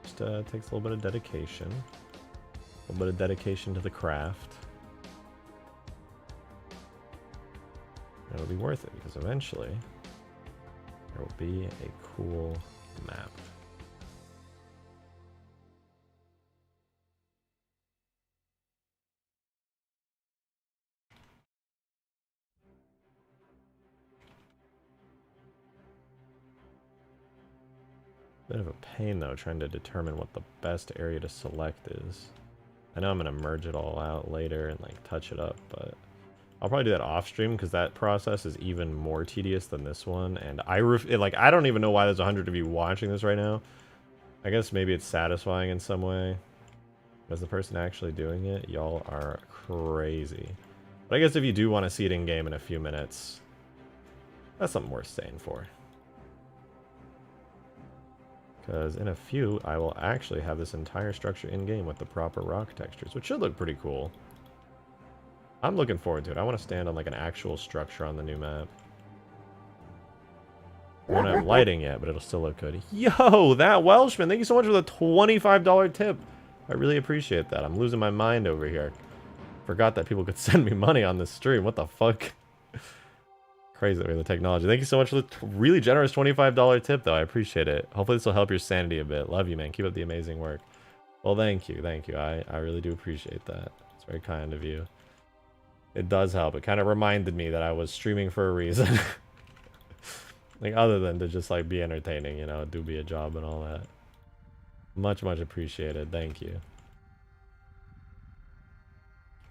Just takes a little bit of dedication. A little bit of dedication to the craft. It'll be worth it because eventually there will be a cool map. Bit of a pain though, trying to determine what the best area to select is. I know I'm gonna merge it all out later and like touch it up, but I'll probably do that off stream because that process is even more tedious than this one. And I don't even know why there's 100 of you watching this right now. I guess maybe it's satisfying in some way. As the person actually doing it, y'all are crazy. But I guess if you do want to see it in game in a few minutes, that's something worth staying for. Because in a few, I will actually have this entire structure in-game with the proper rock textures, which should look pretty cool. I'm looking forward to it. I want to stand on like an actual structure on the new map. I won't have lighting yet, but it'll still look good. Yo, that Welshman, thank you so much for the $25 tip. I really appreciate that. I'm losing my mind over here. Forgot that people could send me money on this stream. What the fuck? Crazy that we have the technology. Thank you so much for the really generous $25 tip, though. I appreciate it. Hopefully this will help your sanity a bit. Love you, man. Keep up the amazing work. Well, thank you. Thank you. I really do appreciate that. It's very kind of you. It does help. It kind of reminded me that I was streaming for a reason. Like, other than to just, like, be entertaining, you know, do be a job and all that. Much, much appreciated. Thank you.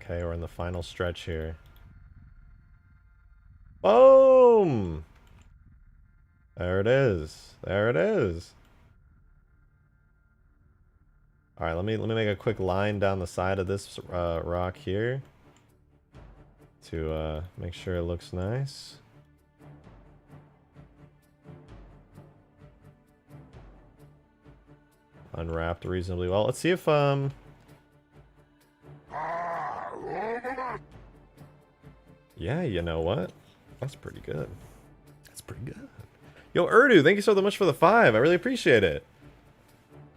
Okay, we're in the final stretch here. Boom! There it is. There it is. All right, let me make a quick line down the side of this rock here to make sure it looks nice. Unwrapped reasonably well. Let's see if yeah, you know what? That's pretty good. That's pretty good. Yo, Urdu, thank you so much for the 5. I really appreciate it.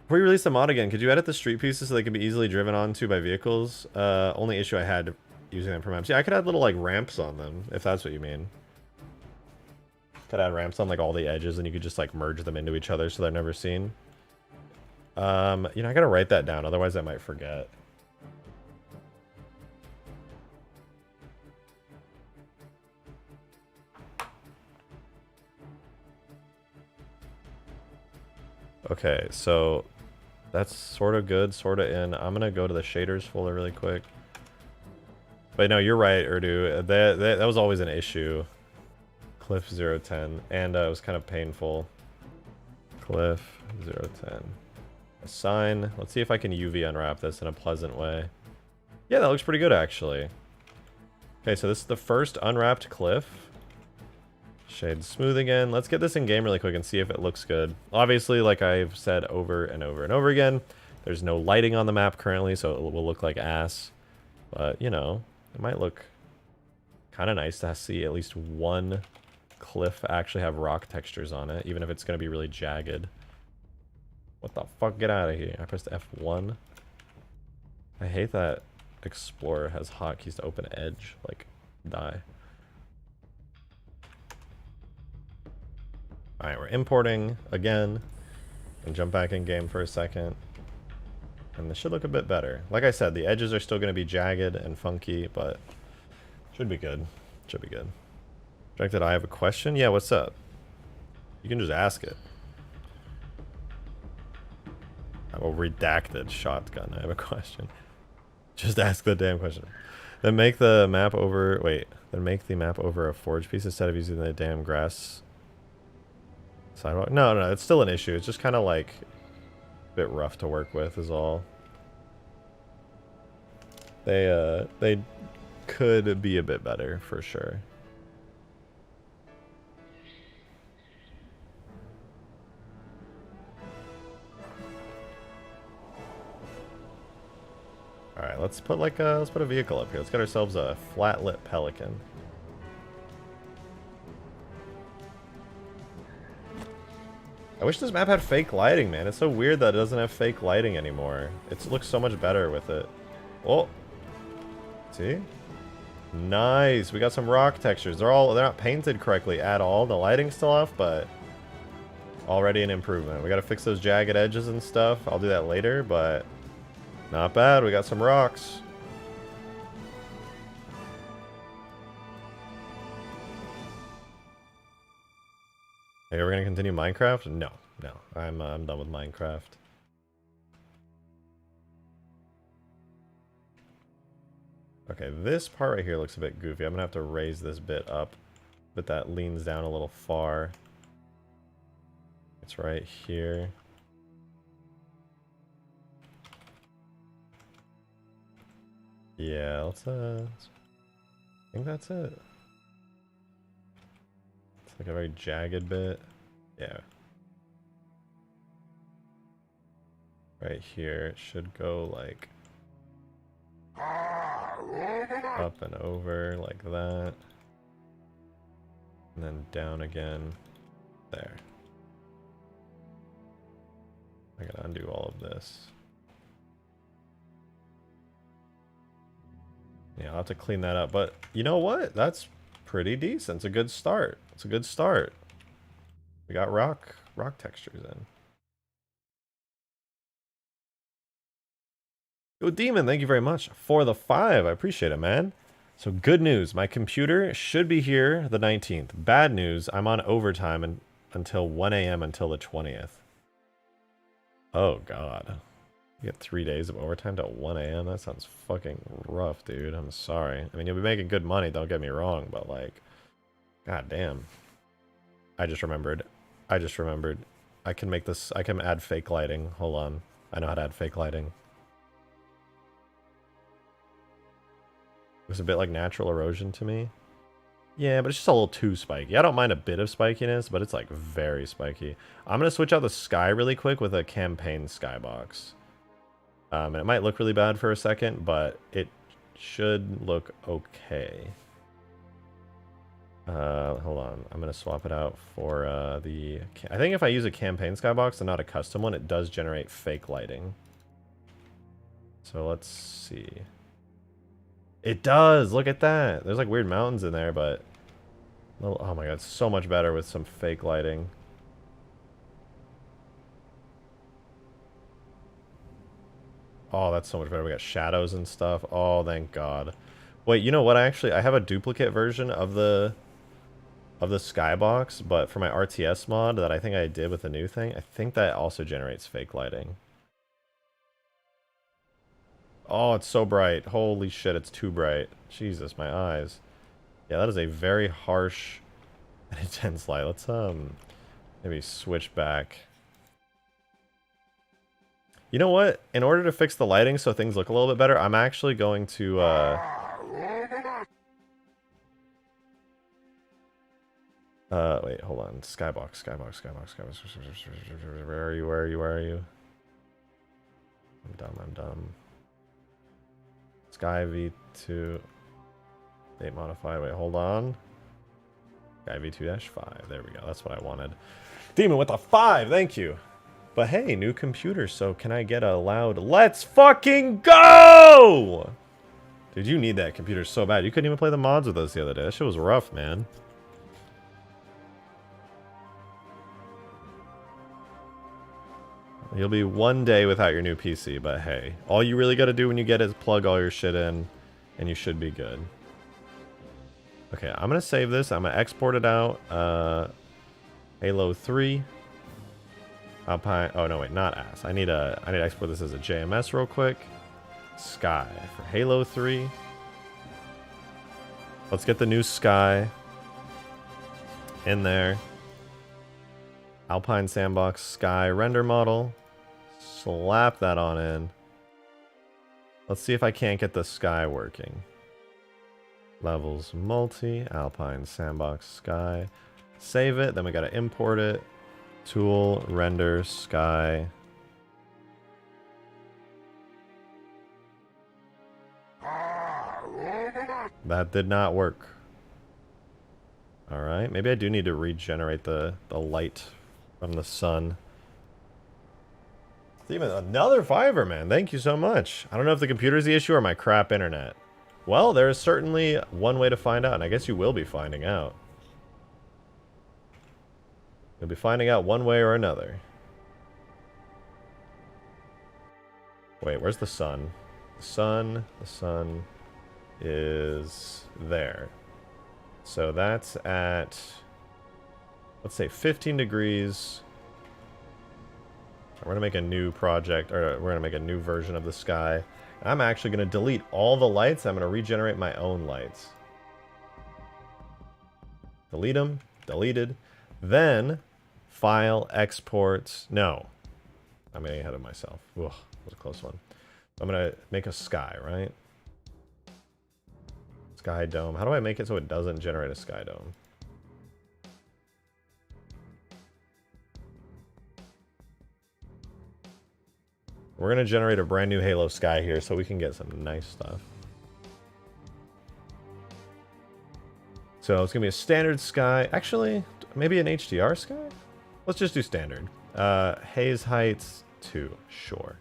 Before you release the mod again, could you edit the street pieces so they can be easily driven onto by vehicles? Only issue I had using them for maps. Yeah, I could add little, like, ramps on them, if that's what you mean. Could add ramps on, like, all the edges, and you could just, like, merge them into each other so they're never seen. You know, I gotta write that down, otherwise I might forget. Okay, so that's sort of good, sort of in. I'm gonna go to the shaders folder really quick. But no, you're right, Urdu. That was always an issue. Cliff 010, and it was kind of painful. Cliff 010. Assign. Let's see if I can UV unwrap this in a pleasant way. Yeah, that looks pretty good, actually. Okay, so this is the first unwrapped cliff. Shade smooth again. Let's get this in game really quick and see if it looks good. Obviously, like I've said over and over and over again, there's no lighting on the map currently, so it will look like ass. But, you know, it might look kind of nice to see at least one cliff actually have rock textures on it, even if it's going to be really jagged. What the fuck? Get out of here. I pressed F1. I hate that Explorer has hotkeys to open edge. Like, die. Alright, we're importing again. And jump back in game for a second. And this should look a bit better. Like I said, the edges are still going to be jagged and funky, but should be good. Should be good. Rejected, I have a question? Yeah, what's up? You can just ask it. I have a redacted shotgun. I have a question. Just ask the damn question. Then make the map over... Wait. Then make the map over a forge piece instead of using the damn grass sidewalk. No, no, it's still an issue. It's just kind of like a bit rough to work with is all. They could be a bit better for sure. All right, let's put like let's put a vehicle up here. Let's get ourselves a flat lit Pelican. I wish this map had fake lighting, man. It's so weird that it doesn't have fake lighting anymore. It looks so much better with it. Oh, see? Nice. We got some rock textures. They're not painted correctly at all. The lighting's still off, but already an improvement. We got to fix those jagged edges and stuff. I'll do that later, but not bad. We got some rocks. Hey, we're gonna continue Minecraft? No, no. I'm done with Minecraft. Okay, this part right here looks a bit goofy. I'm gonna have to raise this bit up, but that leans down a little far. It's right here. Yeah, let's I think that's it. It's like a very jagged bit. Yeah. Right here, it should go like up and over like that. And then down again. There. I gotta undo all of this. Yeah, I'll have to clean that up. But you know what? That's pretty decent. It's a good start. It's a good start. We got rock textures in. Yo, Demon, thank you very much for the 5. I appreciate it, man. So good news. My computer should be here the 19th. Bad news. I'm on overtime until 1 a.m. until the 20th. Oh, God. You get 3 days of overtime till 1 a.m.? That sounds fucking rough, dude. I'm sorry. I mean, you'll be making good money, don't get me wrong, but like, god damn. I just remembered. I can make this, I can add fake lighting. Hold on. I know how to add fake lighting. It was a bit like natural erosion to me. Yeah, but it's just a little too spiky. I don't mind a bit of spikiness, but it's like very spiky. I'm going to switch out the sky really quick with a campaign skybox. And it might look really bad for a second, but it should look okay. Hold on. I'm going to swap it out for the... I think if I use a campaign skybox and not a custom one, it does generate fake lighting. So let's see. It does! Look at that! There's like weird mountains in there, but... Oh my god, it's so much better with some fake lighting. Oh, that's so much better. We got shadows and stuff. Oh, thank God. Wait, you know what? I have a duplicate version of the skybox, but for my RTS mod that I think I did with the new thing, I think that also generates fake lighting. Oh, it's so bright. Holy shit, it's too bright. Jesus, my eyes. Yeah, that is a very harsh and intense light. Let's maybe switch back. You know what? In order to fix the lighting so things look a little bit better, I'm actually going to wait, hold on. Skybox. Where are you? I'm dumb. Sky V2. Date modify. Wait, hold on. Sky V2-5. There we go. That's what I wanted. Demon with a 5. Thank you. But hey, new computer, so can I get a loud let's fucking go? Dude, you need that computer so bad. You couldn't even play the mods with us the other day. That shit was rough, man. You'll be one day without your new PC, but hey. All you really gotta do when you get it is plug all your shit in, and you should be good. Okay, I'm gonna save this. I'm gonna export it out. Halo 3. Alpine. Oh no, wait, not AS. I need to export this as a JMS real quick. Sky for Halo 3. Let's get the new Sky in there. Alpine Sandbox Sky render model. Slap that on in. Let's see if I can't get the Sky working. Levels multi, Alpine Sandbox Sky. Save it, then we gotta import it. Tool, render, Sky. That did not work. Alright, maybe I do need to regenerate the light from the sun. Even another 5er, man. Thank you so much. I don't know if the computer's the issue or my crap internet. Well, there is certainly one way to find out, and I guess you will be finding out. You'll be finding out one way or another. Wait, where's the sun? The sun is there. So that's at, let's say 15 degrees. We're gonna make a new project, or we're gonna make a new version of the Sky. I'm actually gonna delete all the lights. I'm gonna regenerate my own lights. Delete them, deleted. Then, file, export. No, I'm getting ahead of myself. Ugh, that was a close one. I'm gonna make a Sky, right? Sky dome. How do I make it so it doesn't generate a Sky dome? We're gonna generate a brand new Halo Sky here so we can get some nice stuff. So it's gonna be a standard Sky. Actually, maybe an HDR sky? Let's just do standard. Haze heights 2, sure.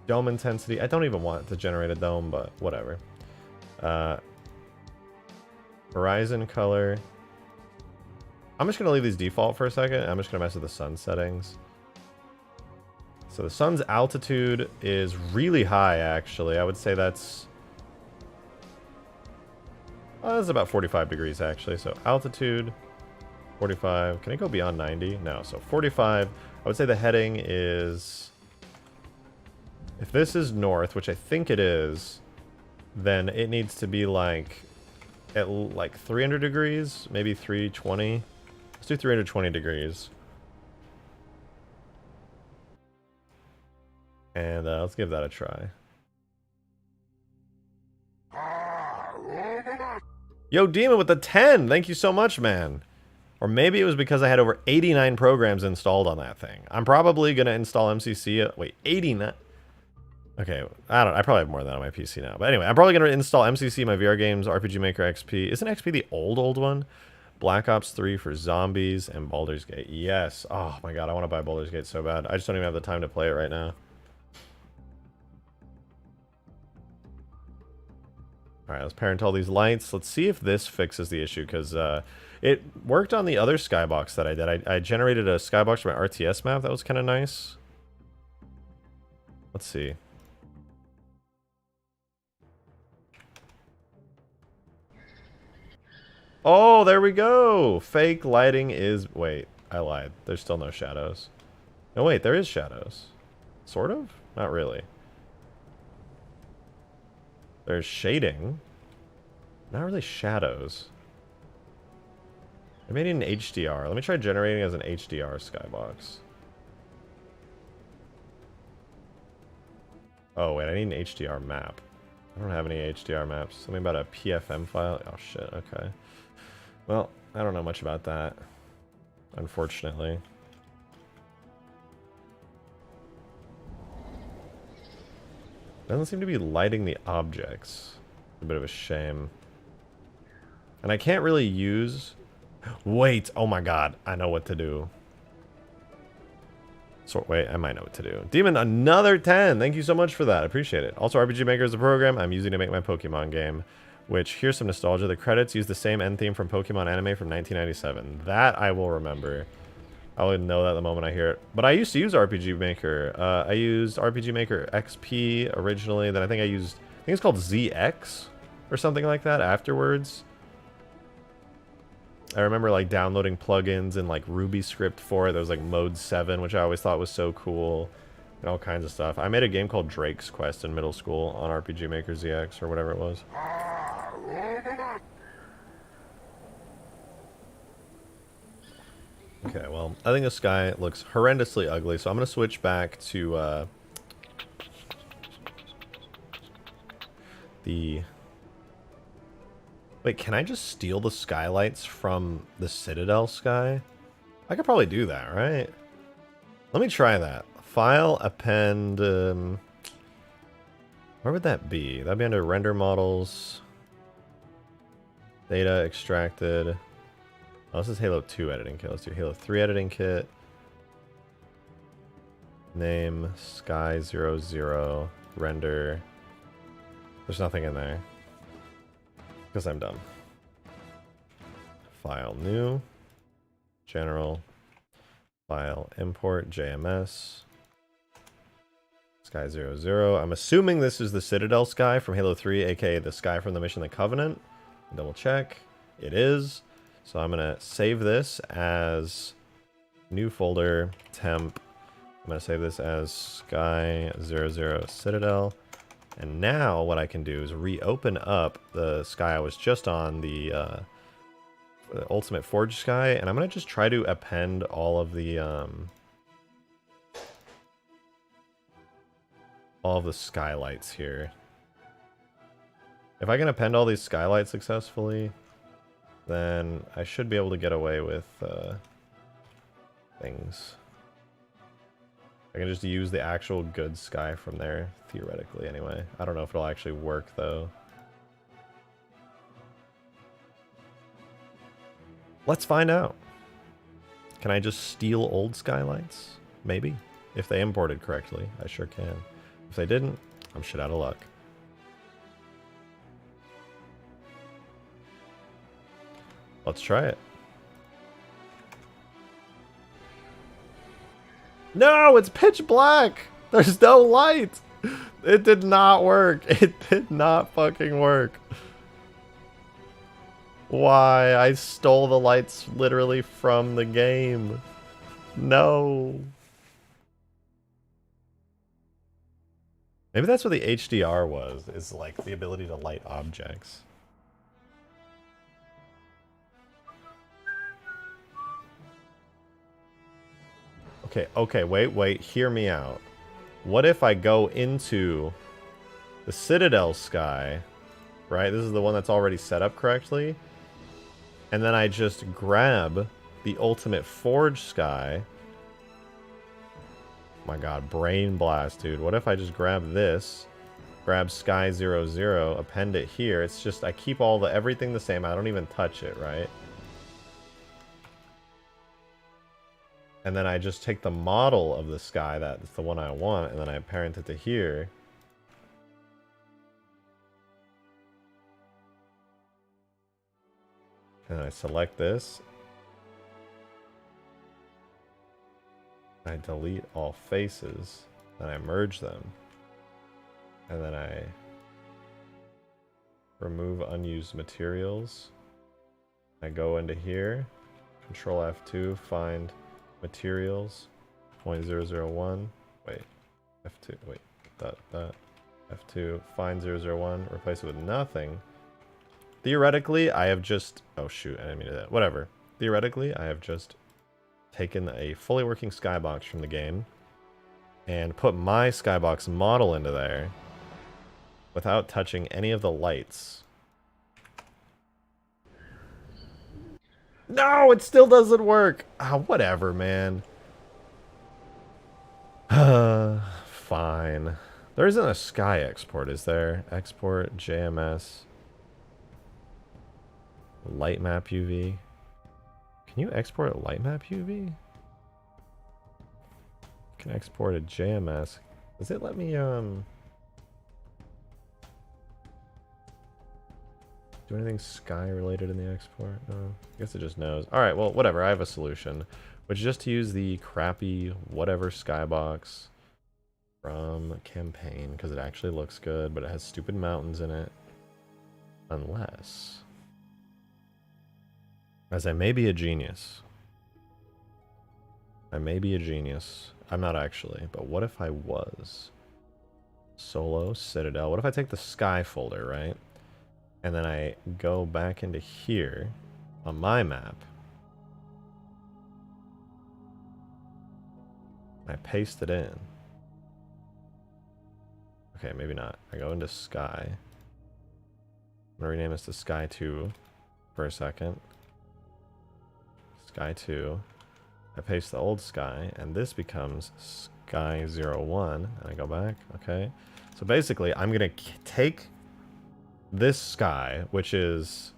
Dome intensity, I don't even want to generate a dome, but whatever. Horizon color. I'm just gonna leave these default for a second. I'm just gonna mess with the sun settings. So the sun's altitude is really high, actually. I would say that's about 45 degrees, actually. So altitude, 45. Can it go beyond 90? No, so 45. I would say the heading is... If this is north, which I think it is, then it needs to be like at like 300 degrees, maybe 320. Let's do 320 degrees. And let's give that a try. Yo, Demon with the 10! Thank you so much, man. Or maybe it was because I had over 89 programs installed on that thing. I'm probably going to install MCC... Wait, 89... Okay, I probably have more than that on my PC now. But anyway, I'm probably going to install MCC, my VR games, RPG Maker XP. Isn't XP the old one? Black Ops 3 for zombies and Baldur's Gate. Yes. Oh my god, I want to buy Baldur's Gate so bad. I just don't even have the time to play it right now. Alright, let's parent all these lights. Let's see if this fixes the issue, because it worked on the other skybox that I did. I generated a skybox for my RTS map. That was kind of nice. Let's see. Oh, there we go! Fake lighting is... Wait, I lied. There's still no shadows. No, wait, there is shadows. Sort of? Not really. There's shading. Not really shadows. I made it in HDR. Let me try generating as an HDR skybox. Oh, wait, I need an HDR map. I don't have any HDR maps. Something about a PFM file. Oh, shit, okay. Well, I don't know much about that, unfortunately. Doesn't seem to be lighting the objects. A bit of a shame. And I can't really use... Wait, oh my god, I know what to do. So, wait, I might know what to do. Demon, another 10! Thank you so much for that, I appreciate it. Also, RPG Maker is a program I'm using to make my Pokemon game. Which, here's some nostalgia. The credits use the same end theme from Pokemon anime from 1997. That I will remember. I will know that the moment I hear it. But I used to use RPG Maker. I used RPG Maker XP originally. Then I think it's called ZX or something like that afterwards. I remember like downloading plugins and like Ruby script for it. There was like Mode 7, which I always thought was so cool. And all kinds of stuff. I made a game called Drake's Quest in middle school on RPG Maker ZX or whatever it was. Okay, well, I think the sky looks horrendously ugly, so I'm going to switch back to the... Wait, can I just steal the skylights from the Citadel sky? I could probably do that, right? Let me try that. File, append... where would that be? That'd be under render models. Data extracted. Oh, this is Halo 2 editing kit. Let's do Halo 3 editing kit. Name, sky 00, render. There's nothing in there. Because I'm dumb. File new. General. File import JMS. Sky 00. I'm assuming this is the Citadel sky from Halo 3, aka the sky from the Mission of the Covenant. Double check. It is. So I'm going to save this as new folder, temp. I'm going to save this as Sky 00 Citadel. And now what I can do is reopen up the sky I was just on, the Ultimate Forge sky. And I'm going to just try to append all of the skylights here. If I can append all these skylights successfully, then I should be able to get away with things. I can just use the actual good sky from there, theoretically, anyway. I don't know if it'll actually work, though. Let's find out. Can I just steal old skylights? Maybe. If they imported correctly, I sure can. If they didn't, I'm shit out of luck. Let's try it. No, it's pitch black. There's no light. It did not work. It did not fucking work. Why? I stole the lights literally from the game. No. Maybe that's what the HDR was, is like the ability to light objects. Okay, wait, hear me out. What if I go into the Citadel sky, right? This is the one that's already set up correctly. And then I just grab the Ultimate Forge sky. My god, brain blast, dude. What if I just grab this, grab Sky 00, append it here? It's just, I keep everything the same. I don't even touch it, right? And then I just take the model of the sky, that's the one I want, and then I parent it to here. And I select this. I delete all faces. Then I merge them. And then I remove unused materials. I go into here. Control F2, find materials. 0.001. Wait. F2. Wait. That. F2. Find 001. Replace it with nothing. Theoretically, I have just... Oh, shoot. I didn't mean to do that. Whatever. Theoretically, I have just taken a fully working skybox from the game and put my skybox model into there without touching any of the lights. No, it still doesn't work. Ah, whatever, man. Fine. There isn't a sky export, is there? Export, JMS. Light map UV. Can you export a light map UV? Can export a JMS. Does it let me do anything sky related in the export? No. I guess it just knows. Alright, well, whatever. I have a solution. Which is just to use the crappy whatever skybox from campaign, because it actually looks good, but it has stupid mountains in it. Unless, as I may be a genius. I may be a genius. I'm not actually, but what if I was? Solo, Citadel. What if I take the sky folder, right? And then I go back into here on my map. I paste it in. Okay, maybe not. I go into Sky. I'm gonna rename this to Sky 2 for a second. Sky 2. I paste the old Sky, and this becomes Sky 01. And I go back. Okay. So basically, I'm gonna take this Sky, which is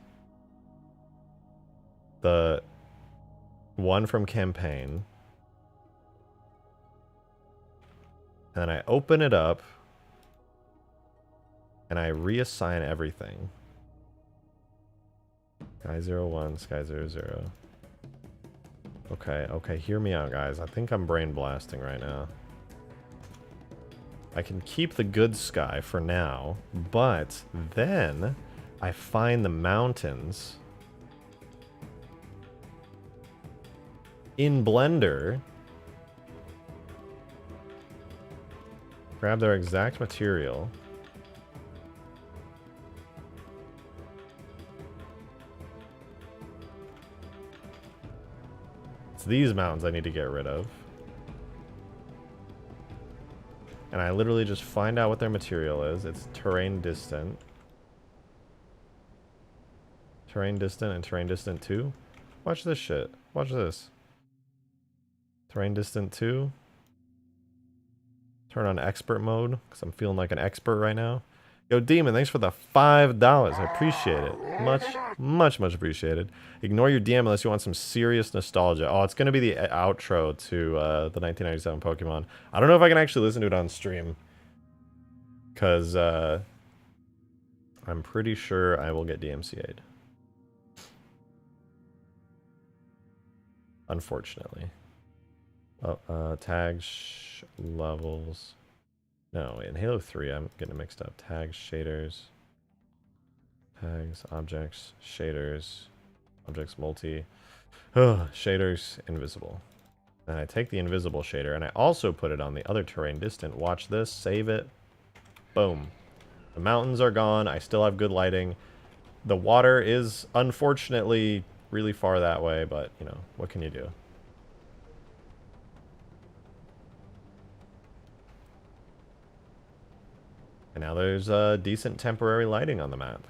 the one from campaign, and then I open it up, and I reassign everything. Sky 01, Sky 00. Okay, hear me out, guys. I think I'm brain blasting right now. I can keep the good sky for now, but then I find the mountains in Blender, grab their exact material, it's these mountains I need to get rid of. And I literally just find out what their material is. It's terrain distant. Terrain distant and terrain distant 2. Watch this shit. Watch this. Terrain distant 2. Turn on expert mode, because I'm feeling like an expert right now. Yo, Demon, thanks for the $5. I appreciate it. Much appreciated. Ignore your DM unless you want some serious nostalgia. Oh, it's going to be the outro to the 1997 Pokemon. I don't know if I can actually listen to it on stream. Because I'm pretty sure I will get DMCA'd. Unfortunately. Oh, tags, levels. No, in Halo 3, I'm getting mixed up. Tags, shaders. Tags, objects, shaders. Objects, multi. Shaders, invisible. And I take the invisible shader, and I also put it on the other terrain distant. Watch this, save it. Boom. The mountains are gone. I still have good lighting. The water is, unfortunately, really far that way, but, you know, what can you do? And now there's decent temporary lighting on the map.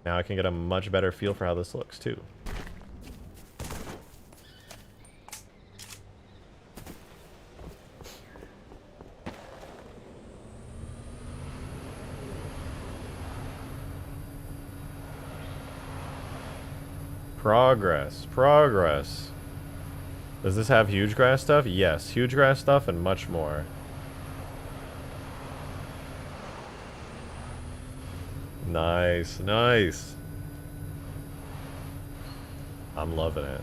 Now I can get a much better feel for how this looks, too. Progress. Progress. Does this have huge grass stuff? Yes, huge grass stuff and much more. Nice, nice. I'm loving it.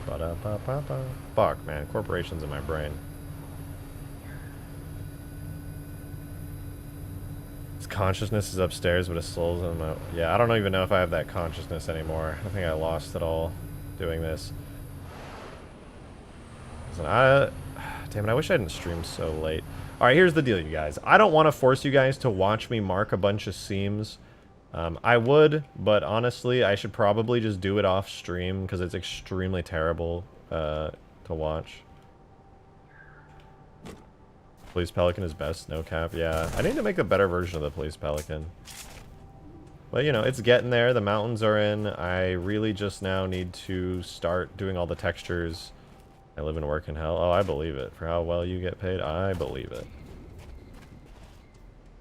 Ba-da-ba-ba-ba. Fuck, man. Corporations in my brain. His consciousness is upstairs, but his soul's in my... Yeah, I don't even know if I have that consciousness anymore. I think I lost it all doing this. Listen, damn it, I wish I didn't stream so late. Alright, here's the deal, you guys. I don't want to force you guys to watch me mark a bunch of seams. I would, but honestly, I should probably just do it off stream because it's extremely terrible to watch. Police Pelican is best, no cap. Yeah, I need to make a better version of the Police Pelican. But, you know, it's getting there. The mountains are in. I really just now need to start doing all the textures. I live and work in hell. Oh, I believe it. For how well you get paid, I believe it.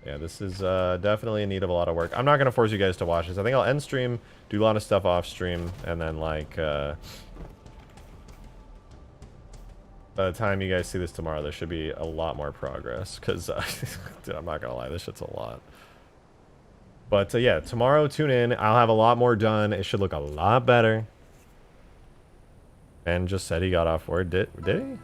Yeah, this is definitely in need of a lot of work. I'm not going to force you guys to watch this. I think I'll end stream, do a lot of stuff off stream, and then, like, by the time you guys see this tomorrow, there should be a lot more progress. Because, dude, I'm not going to lie, this shit's a lot. But, yeah, tomorrow, tune in. I'll have a lot more done. It should look a lot better. Ben just said he got off work. Did he?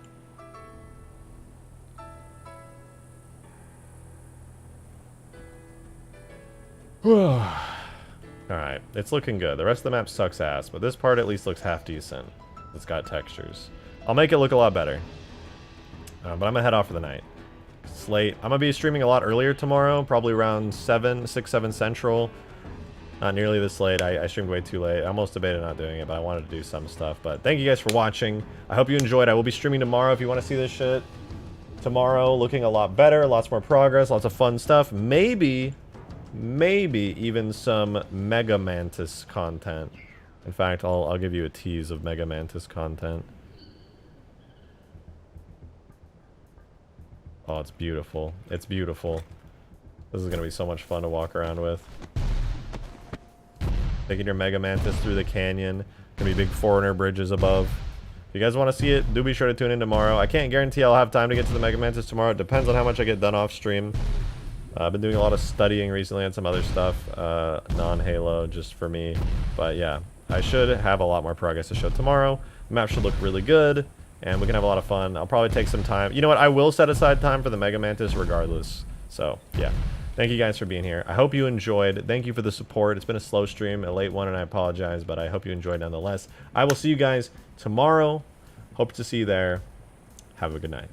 Alright, it's looking good. The rest of the map sucks ass, but this part at least looks half decent. It's got textures. I'll make it look a lot better. But I'm gonna head off for the night. It's late. I'm gonna be streaming a lot earlier tomorrow, probably around 6, 7 Central. Not nearly this late. I streamed way too late. I almost debated not doing it, but I wanted to do some stuff. But thank you guys for watching. I hope you enjoyed. I will be streaming tomorrow if you want to see this shit. Tomorrow, looking a lot better, lots more progress, lots of fun stuff. Maybe even some Mega Mantis content. In fact, I'll give you a tease of Mega Mantis content. Oh, it's beautiful. It's beautiful. This is going to be so much fun to walk around with. Taking your Mega Mantis through the canyon. Gonna be big foreigner bridges above. If you guys want to see it, do be sure to tune in tomorrow. I can't guarantee I'll have time to get to the Mega Mantis tomorrow. It depends on how much I get done off stream. I've been doing a lot of studying recently and some other stuff, non-Halo, just for me. But yeah, I should have a lot more progress to show tomorrow. The map should look really good, and we can have a lot of fun. I'll probably take some time. You know what? I will set aside time for the Mega Mantis regardless. So, yeah. Thank you guys for being here. I hope you enjoyed. Thank you for the support. It's been a slow stream, a late one, and I apologize, but I hope you enjoyed nonetheless. I will see you guys tomorrow. Hope to see you there. Have a good night.